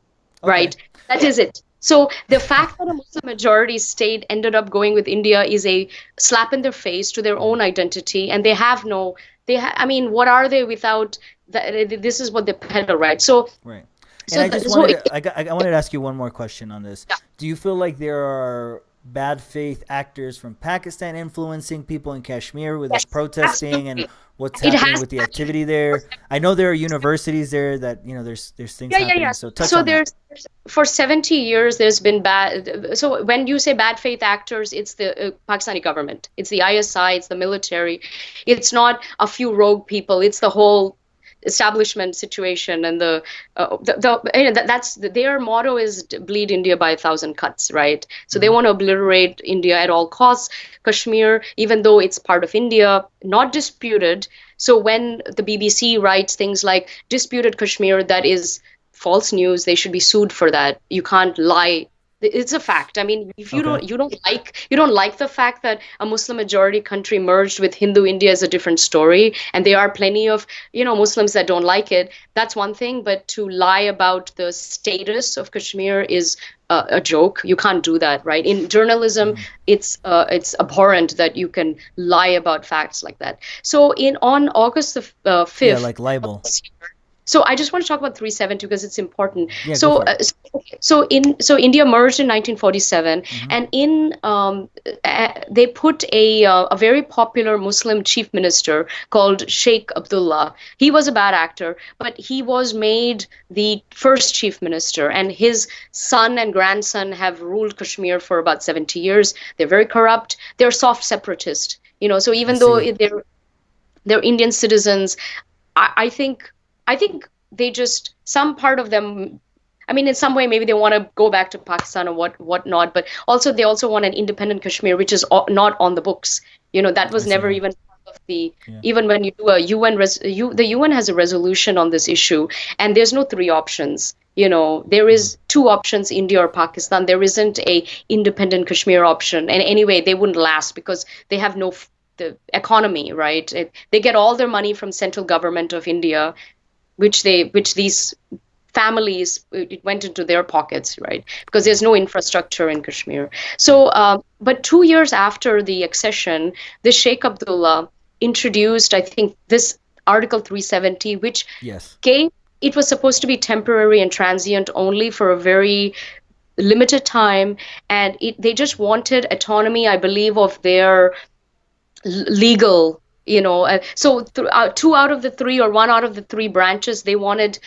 right? That is it. So the fact that a Muslim majority state ended up going with India is a slap in their face to their own identity, and they have no. I mean, what are they without? This is what they peddle, right? So, Right. And so, I just so I wanted to ask you one more question on this. yeah. Do you feel like there are bad faith actors from Pakistan influencing people in Kashmir with, like, Yes, protesting and absolutely. what's It happening has with the activity there? I know there are universities there that, there's things yeah. happening. So touch So on that. there's for 70 years there's been bad. So when you say bad faith actors, it's the Pakistani government, it's the ISI, it's the military, it's not a few rogue people, it's the whole establishment situation. And that's their motto is bleed India by 1,000 cuts, right? So they Hmm. want to obliterate India at all costs. Kashmir, even though it's part of India, not disputed. So when the BBC writes things like disputed Kashmir, that is false news. They should be sued for that. You can't lie It's a fact. I mean, if Okay. you don't like the fact that a Muslim majority country merged with Hindu India is a different story, and there are plenty of, Muslims that don't like it. That's one thing, but to lie about the status of Kashmir is a joke. You can't do that, right? In journalism, Mhm. it's abhorrent that you can lie about facts like that. So in on August the Yeah, 5th. like libel. So I just want to talk about 370 because it's important. Yeah, go So, for it. so India merged in 1947, Hmm. and they put a very popular Muslim chief minister called Sheikh Abdullah. He was a bad actor, but he was made the first chief minister, and his son and grandson have ruled Kashmir for about 70 years. They're very corrupt. They're soft separatist. So I even though see. they're Indian citizens, I think they just some part of them. I mean, in some way, maybe they want to go back to Pakistan or whatnot, but also they also want an independent Kashmir, which is not on the books. That I was see. never even part of the. Yeah. Even when you do a the UN has a resolution on this issue, and there's no three options. There Mhm. is two options, India or Pakistan. There isn't a independent Kashmir option, and anyway, they wouldn't last because they have no the economy, right? They get all their money from central government of India, which these families, it went into their pockets, right? Because Yeah. there's no infrastructure in Kashmir. Yeah. So, but 2 years after the accession, the Sheikh Abdullah introduced, I think, this Article 370, which Yes. gave it was supposed to be temporary and transient only for a very limited time, and they just wanted autonomy, I believe, of their legal, so two out of the three or one out of the three branches, they wanted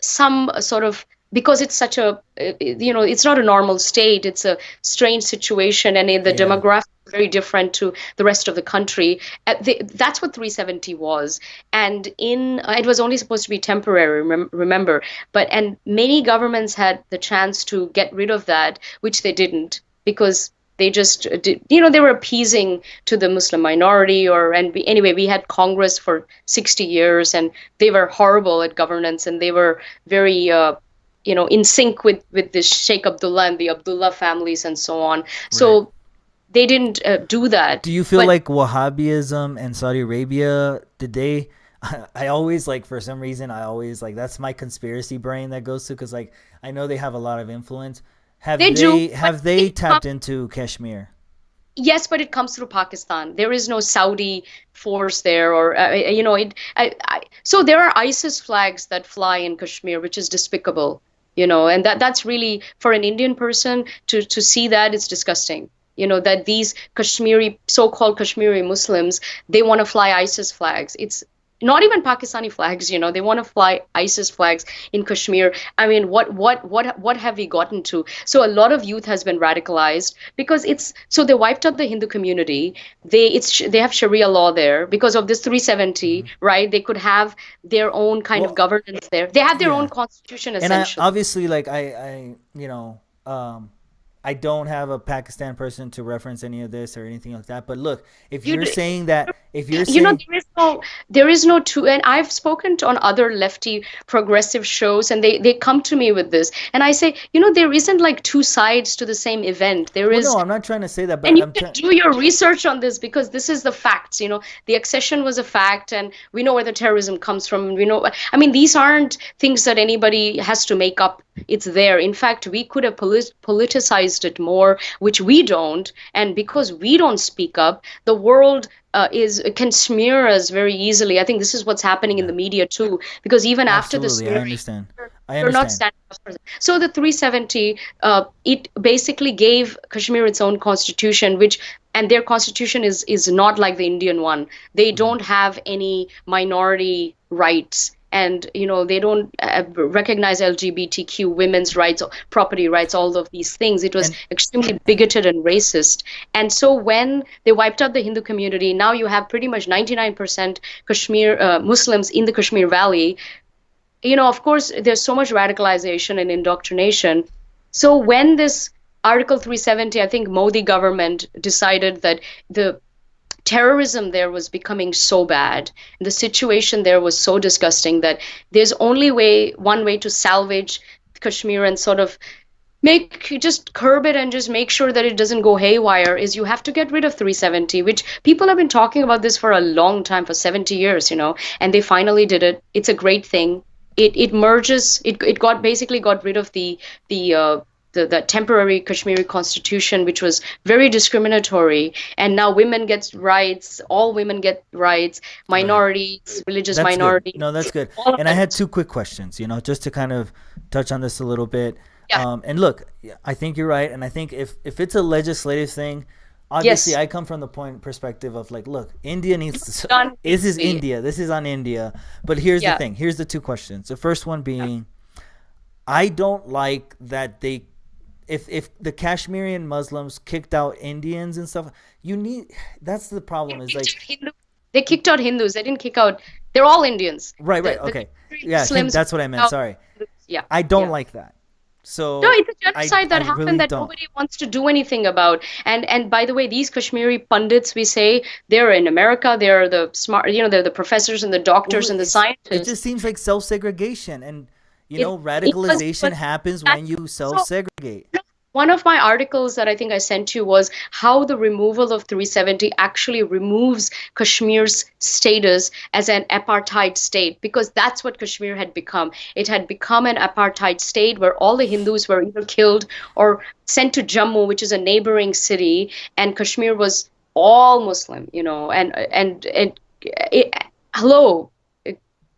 some sort of, because it's such a it's not a normal state, it's a strange situation, and the Yeah. demographics are very different to the rest of the country. That's what 370 was. And it was only supposed to be temporary, remember, and many governments had the chance to get rid of that, which they didn't, because they just did, they were appeasing to the Muslim minority. Anyway, we had Congress for 60 years, and they were horrible at governance, and they were very in sync with this Sheikh Abdullah and the Abdullah families and so on. Right. So they didn't do that. Do you feel But like Wahhabism and Saudi Arabia, did they? I always like, for some reason, I always like, that's my conspiracy brain that goes to, because like I know they have a lot of influence. they do. But Have they it tapped into Kashmir? Yes, but it comes through Pakistan. There is no Saudi force there, or so there are ISIS flags that fly in Kashmir, which is despicable. And that's really, for an Indian person to see that, it's disgusting. That these Kashmiri, so-called Kashmiri Muslims, they want to fly ISIS flags. It's not even Pakistani flags. They want to fly ISIS flags in Kashmir. I mean, what have we gotten to? So a lot of youth has been radicalized because they wiped out the Hindu community. They have Sharia law there because of this 370, Hmm. right? They could have their own kind of Well, governance there. They have their own yeah. constitution And I essentially. obviously, like, I don't have a Pakistan person to reference any of this or anything like that. But look, if You you're do, saying that, if you're you know saying, there is no two. And I've spoken on other lefty progressive shows, and they come to me with this, and I say, there isn't like two sides to the same event. There well, is. no, I'm not trying to say that, but And you I'm can trying. do your research on this because this is the facts. The accession was a fact, and we know where the terrorism comes from. We know, I mean, these aren't things that anybody has to make up. It's there. In fact, we could have politicized it more, which we don't. And because we don't speak up, the world is can smear us very easily. I think this is what's happening in Yeah, the media too, because even after the absolutely, I smearing, understand. I you're not understand. standing up for them. So the 370, it basically gave Kashmir its own constitution, and their constitution is not like the Indian one. They Hmm. don't have any minority rights. And they don't recognize LGBTQ women's rights, property rights, all of these things. It was And extremely bigoted and racist. And so when they wiped out the Hindu community, now you have pretty much 99% Kashmir Muslims in the Kashmir Valley. Of course, there's so much radicalization and indoctrination. So when this Article 370, I think Modi government decided that the terrorism there was becoming so bad, and the situation there was so disgusting that there's only one way to salvage Kashmir and sort of just curb it and just make sure that it doesn't go haywire is you have to get rid of 370, which people have been talking about this for a long time, for 70 years, and they finally did it. It's a great thing. It merges, it basically got rid of the temporary Kashmiri constitution, which was very discriminatory, and now women get rights, all women get rights, Right. minorities, religious That's good. minorities, No, that's good. all of And I had it. two quick questions, just to kind of touch on this a little bit. Yeah. And look, yeah, I think you're right. And I think if it's a legislative thing, obviously Yes. I come from the point perspective of like, look, India needs to, Done this is peacefully. India. This is on India. But here's the Yeah. thing. Here's the two questions. The first one Yeah. being, I don't like that if the Kashmirian Muslims kicked out Indians and stuff, that's the problem is like, They kicked out Hindus. They didn't kick out. They're all Indians. right, right, The okay. Yeah, Muslims that's what I kicked meant. out Sorry. Hindus. Yeah, I don't yeah. like that. No, So it's a genocide I that happened really that don't. nobody wants to do anything about. And by the way, these Kashmiri pundits, we say, they're in America. They're the smart. They're the professors and the Well, doctors and the it scientists. just seems like self-segregation, and It was, radicalization but happens that's when you so. self-segregate. One of my articles that I think I sent you was how the removal of 370 actually removes Kashmir's status as an apartheid state, because that's what Kashmir had become. It had become an apartheid state where all the Hindus were either killed or sent to Jammu, which is a neighboring city, and Kashmir was all Muslim, and it, hello.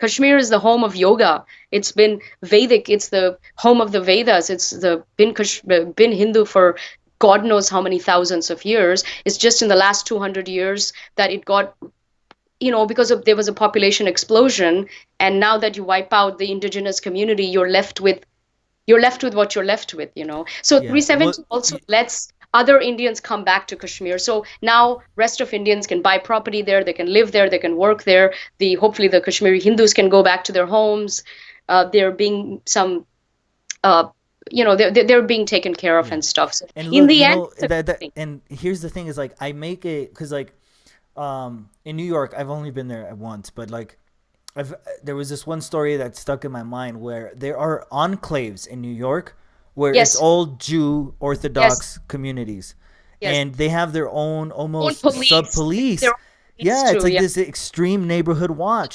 Kashmir is the home of yoga. It's been Vedic. It's the home of the Vedas. It's been Hindu for God knows how many thousands of years. It's just in the last 200 years that it got, because there was a population explosion, and now that you wipe out the indigenous community, you're left with what you're left with. So Yeah. What? 370 also lets other Indians come back to Kashmir. So now rest of Indians can buy property there, they can live there, they can work there. Hopefully the Kashmiri Hindus can go back to their homes. There being some, uh, they're being taken care of Yeah. and stuff. So And in look, the end, it's a that good that thing. and here's the thing is like I make it because like in New York I've only been there once, but like there was this one story that stuck in my mind where there are enclaves in New York where it's Yes, all Jew yes, Orthodox communities, yes. and they have their own Own almost sub police. Their police. own police Yeah, it's too. like Yeah. this extreme neighborhood watch.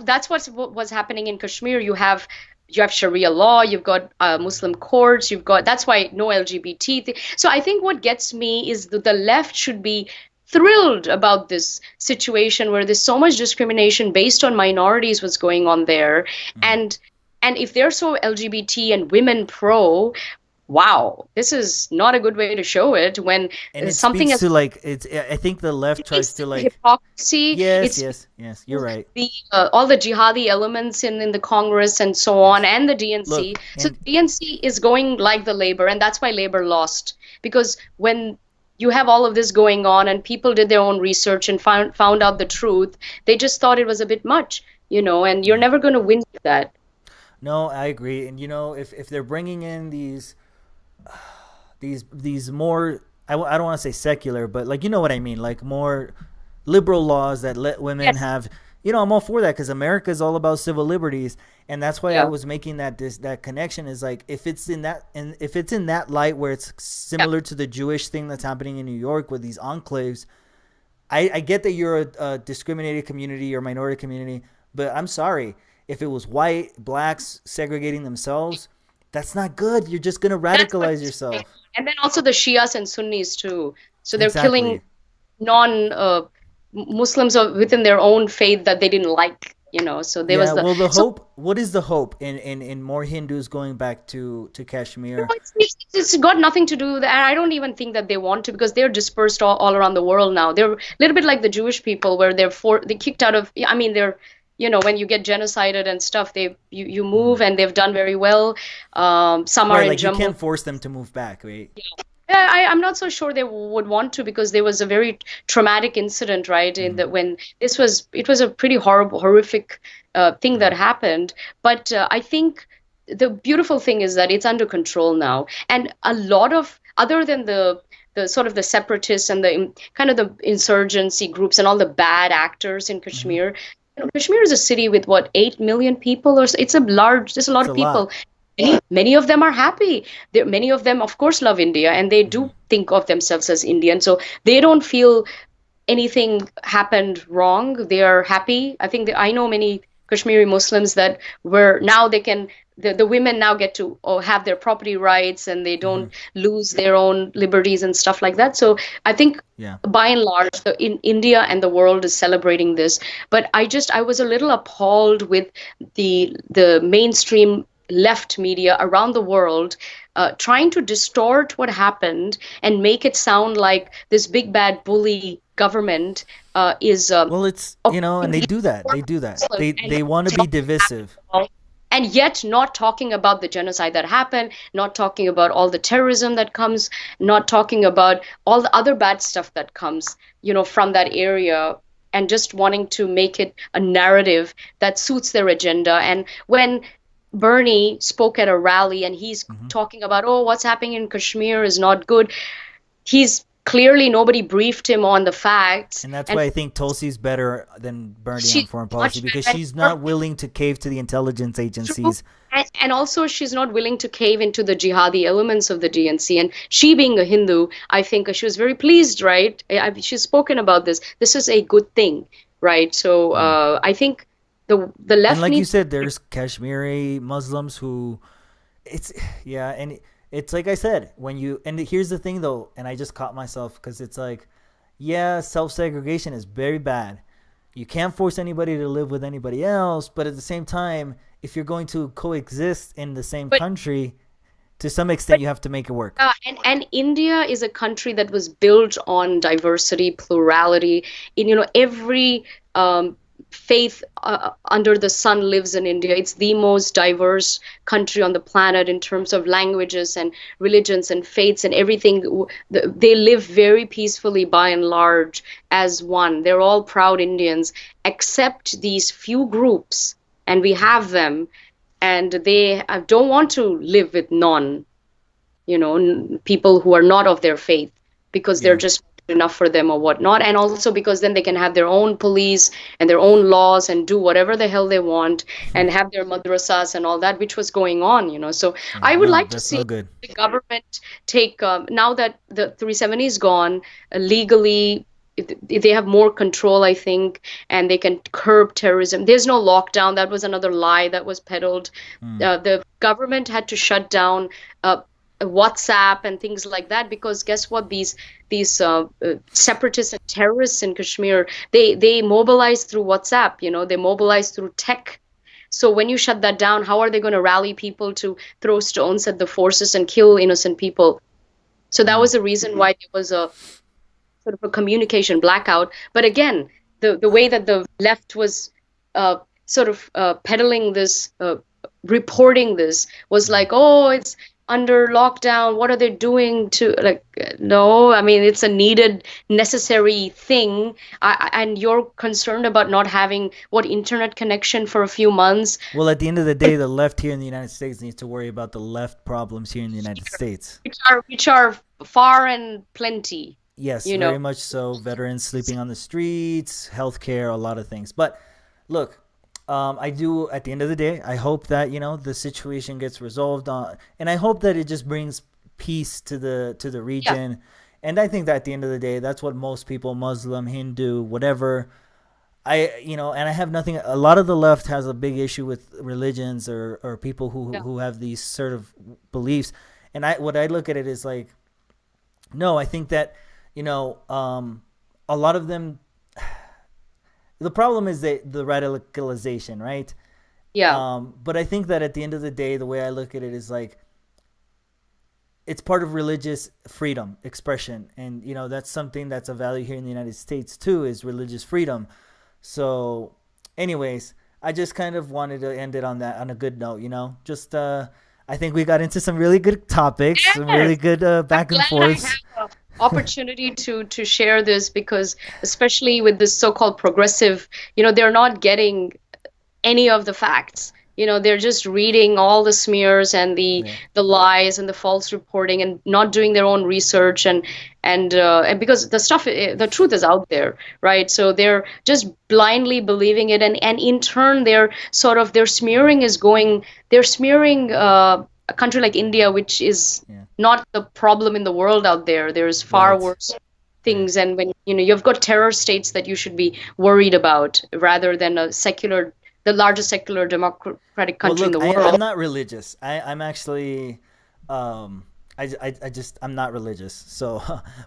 That's what was happening in Kashmir. You have Sharia law, you've got Muslim courts, you've got that's why no LGBT thing. So I think what gets me is that the left should be thrilled about this situation where there's so much discrimination based on minorities what's going on there, Mm. and if they're so LGBT and women pro, wow, this is not a good way to show it when And it something speaks as to like it's. I think the left tries speaks to to like. hypocrisy. Yes, It's yes, yes. You're right. all the jihadi elements in the Congress and so on, Yes. and the DNC. Look, So and the DNC is going like the Labor, and that's why Labor lost. Because when you have all of this going on, and people did their own research and found out the truth, they just thought it was a bit much, and you're yeah. never going to win with that. No, I agree. And if they're bringing in these more, I don't want to say secular, but like what I mean, like more liberal laws that let women Yes. have. I'm all for that because America is all about civil liberties, and that's why I Yeah. was making that connection is like if it's in that light where it's Yeah. similar to the Jewish thing that's happening in New York with these enclaves. I get that you're a discriminated community or minority community, but I'm sorry. If it was white, blacks segregating themselves, that's not good. You're just going to That's radicalize what's going yourself. on. And then also the Shias and Sunnis too. So they're killing Exactly. non Muslims within their own faith that they didn't like. So there Yeah, was the well, so what is the hope in more Hindus going back to Kashmir? it's got nothing to do with that. And I don't even think that they want to because they're dispersed all around the world now. They're a little bit like the Jewish people where they kicked out of. I mean, they're when you get genocided and stuff, you Mhm. move and they've done very well. Some are Right, in like you Jammu. can't force them to move back, right? Yeah, I'm not so sure they would want to because there was a very traumatic incident, right? In Hmm. that when it was a pretty horrible, horrific thing that Right. happened. But I think the beautiful thing is that it's under control now, and a lot of other than the sort of the separatists and kind of the insurgency groups and all the bad actors in Hmm. Kashmir. Kashmir is a city with what 8 million people or so. It's a large. There's a lot It's of a people, lot. many of them are happy. Many of them, of course, love India, and they Mhm. do think of themselves as Indian. So they don't feel anything happened wrong. They are happy. I think that I know many Kashmiri Muslims that were now they can the women now get to have their property rights and they Mhm. don't lose their own liberties and stuff like that. So I think Yeah. by and large, in India and the world is celebrating this. But I was a little appalled with the mainstream left media around the world trying to distort what happened and make it sound like this big bad bully government is Well, it's, and they oppressing do that. poor They do that. Muslims They want to be divisive. and yet not talking about the genocide that happened, not talking about all the terrorism that comes, not talking about all the other bad stuff that comes, from that area, and just wanting to make it a narrative that suits their agenda. And when Bernie spoke at a rally and he's Mhm. talking about, oh, what's happening in Kashmir is not good, he's clearly nobody briefed him on the facts. And that's And why I think Tulsi's better than Bernie on she's foreign policy much because better. she's not willing to cave to the intelligence True. agencies. And also, she's not willing to cave into the jihadi elements of the DNC. And she, being a Hindu, I think she was very pleased, right? She's spoken about this. This is a good thing, right? So Mm. I think the And left like you needs. said, there's Kashmiri Muslims who, it's, yeah, and it's like I said, and here's the thing though, and I just caught myself because it's like, yeah, self segregation is very bad. You can't force anybody to live with anybody else, but at the same time, if you're going to coexist in the same But country, to some extent, but you have to make it work. and India is a country that was built on diversity, plurality. In every faith under the sun lives in India. It's the most diverse country on the planet in terms of languages and religions and faiths and everything. They live very peacefully by and large as one. They're all proud Indians, except these few groups, and we have them, and they don't want to live with people who are not of their faith because they're Yeah. just not enough for them or whatnot. And also because then they can have their own police and their own laws and do whatever the hell they want and have their madrasas and all that, which was going on. So Yeah, I would no, like to that's see no good. the government take, now that the 370 is gone, legally. They have more control, I think, and they can curb terrorism. There's no lockdown. That was another lie that was peddled. Mm. The government had to shut down uh, WhatsApp and things like that because guess what? These separatists and terrorists in Kashmir, they mobilize through WhatsApp. They mobilize through tech. So when you shut that down, how are they going to rally people to throw stones at the forces and kill innocent people? So that Mm. was the reason why there was a sort of a communication blackout. But again, the way that the left was sort of peddling this, reporting this was Mm. like, oh, it's under lockdown. What are they doing to like? No, I mean it's a needed, necessary thing. And you're concerned about not having what internet connection for a few months, Well, at the end of the day, the left here in the United States needs to worry about the left problems here in the United States. which are far and plenty. Yes, You know, very much so. Veterans sleeping on the streets, healthcare, a lot of things. But look, I do. At the end of the day, I hope that the situation gets resolved and I hope that it just brings peace to the yeah, region. And I think that at the end of the day, that's what most people, Muslim, Hindu, whatever. And I have nothing. A lot of the left has a big issue with religions or people who yeah, who have these sort of beliefs. And what I look at it is like, no, I think that a lot of them. The problem is the radicalization, right? yeah, But I think that at the end of the day, the way I look at it is like it's part of religious freedom, expression, and that's something that's a value here in the United States too, is religious freedom. So, anyways, I just kind of wanted to end it on a good note. Just I think we got into some really good topics, some really yes. good I'm back and glad I forths. have an opportunity to share this because especially with this so-called progressive, they're not getting any of the facts. They're just reading all the smears and Yeah. the lies and the false reporting and not doing their own research, and because the truth is out there, right? So they're just blindly believing it, and in turn their smearing is going they're smearing a country like India, which is Yeah. not the problem in the world out there. There's far Right. worse Right. things, and when you've got terror states that you should be worried about rather than the largest secular democratic Well, country in look, the I'm world. not religious. I'm actually, um, I just, I'm not religious. So,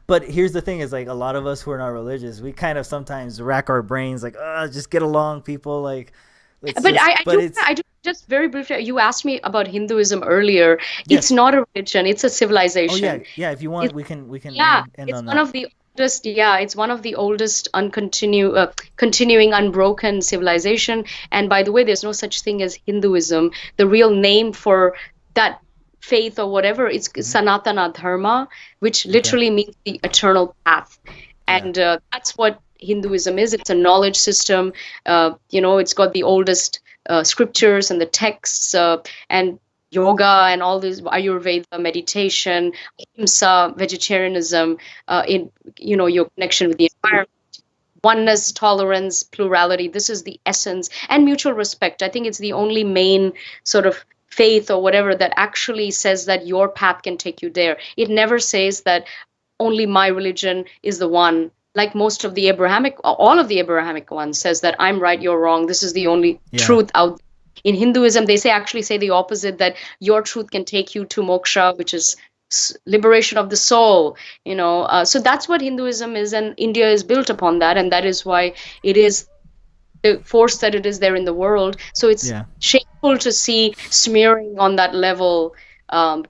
but here's the thing is like a lot of us who are not religious, we kind of sometimes rack our brains like, just get along, people. Like, let's But just, I but do it's, I do just very briefly. You asked me about Hinduism earlier. It's yes. not a religion; it's a Oh yeah. civilization. Yeah. If you want, It's we can Yeah, end it's on one that. of the oldest. Yeah, it's one of the oldest continuing unbroken civilization. And by the way, there's no such thing as Hinduism. The real name for that faith or whatever, it's Hmm. Sanatana Dharma, which Okay. literally means the eternal path. Yeah. And that's what Hinduism is. It's a knowledge system. It's got the oldest scriptures and the texts, and yoga and all this Ayurveda, meditation, ahimsa, vegetarianism, in your connection with the environment, oneness, tolerance, plurality. This is the essence, and mutual respect. I think it's the only main sort of faith or whatever that actually says that your path can take you there. It never says that only my religion is the one. Like most of the Abrahamic, all of the Abrahamic ones says that I'm right, you're wrong. This is the only Yeah. truth out there. In Hinduism, they actually say the opposite, that your truth can take you to moksha, which is liberation of the soul. So that's what Hinduism is, and India is built upon that, and that is why it is the force that it is there in the world. So it's Yeah. shameful to see smearing on that level,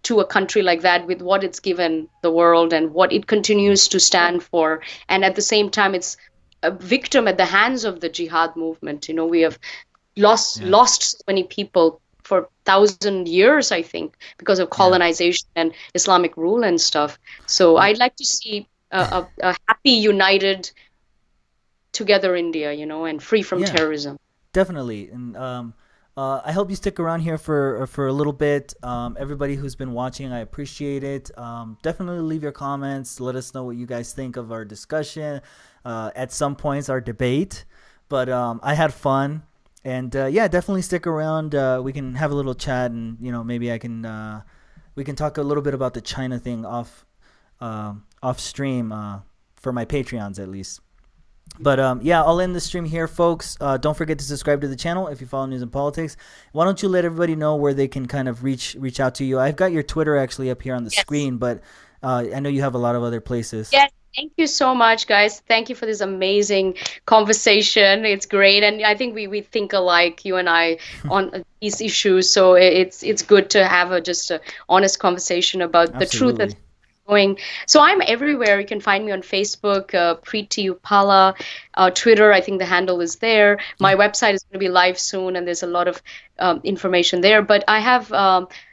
to a country like that with what it's given the world and what it Yeah. continues to stand for. And at the same time, it's a victim at the hands of the jihad movement. We have Yeah. lost so many people for 1,000 years, I think, because of Yeah. colonization and Islamic rule and stuff. So Well, I'd like to see a happy, united, together India, and free from yeah. terrorism. Definitely, and I hope you stick around here for a little bit. Everybody who's been watching, I appreciate it. Definitely leave your comments. Let us know what you guys think of our discussion. At some points, our debate, but I had fun, and yeah, definitely stick around. We can have a little chat, and maybe I can we can talk a little bit about the China thing off stream for my Patreons at least. But yeah, I'll end the stream here, folks. Don't forget to subscribe to the channel if you follow news and politics. Why don't you let everybody know where they can kind of reach out to you? I've got your Twitter actually up here on the Yes. screen, but I know you have a lot of other places. Yes. Thank you so much, guys. Thank you for this amazing conversation. It's great, and I think we think alike, you and I, on these issues. So it's good to have just a honest conversation about the truth that's Absolutely. going. So I'm everywhere. You can find me on Facebook, Preeti Upala, Twitter. I think the handle is there. Yeah. My website is going to be live soon, and there's a lot of information there. But I have.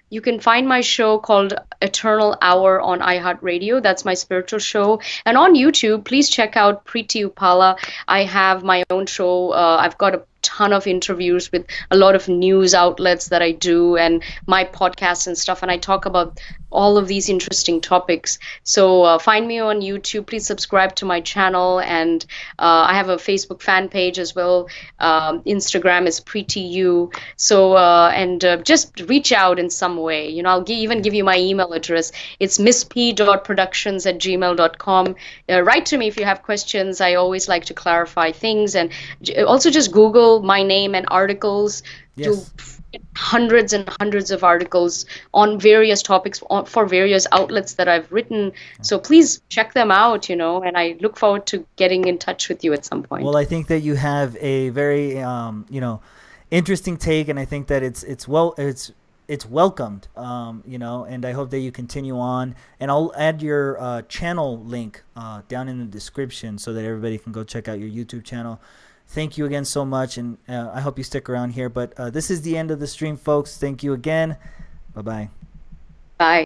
You can find my show called Eternal Hour on iHeartRadio. That's my spiritual show. And on YouTube, please check out Preeti Upala. I have my own show. I've got a ton of interviews with a lot of news outlets that I do, and my podcasts and stuff. And I talk about all of these interesting topics. So find me on YouTube. Please subscribe to my channel. And I have a Facebook fan page as well. Instagram is PreetiU. So, and just reach out in some way. I'll even Yeah. give you my email address. It's misspproductions@gmail.com. Write to me if you have questions. I always like to clarify things. And also just Google my name and articles. You'll Yes. hundreds and hundreds of articles on various topics for various outlets that I've written. So please check them out, and I look forward to getting in touch with you at some Well, point. I think that you have a very interesting take, and I think that it's welcomed, and I hope that you continue on. And I'll add your channel link down in the description so that everybody can go check out your YouTube channel. Thank you again so much, and I hope you stick around here. But this is the end of the stream, folks. Thank you again. Bye bye. Bye.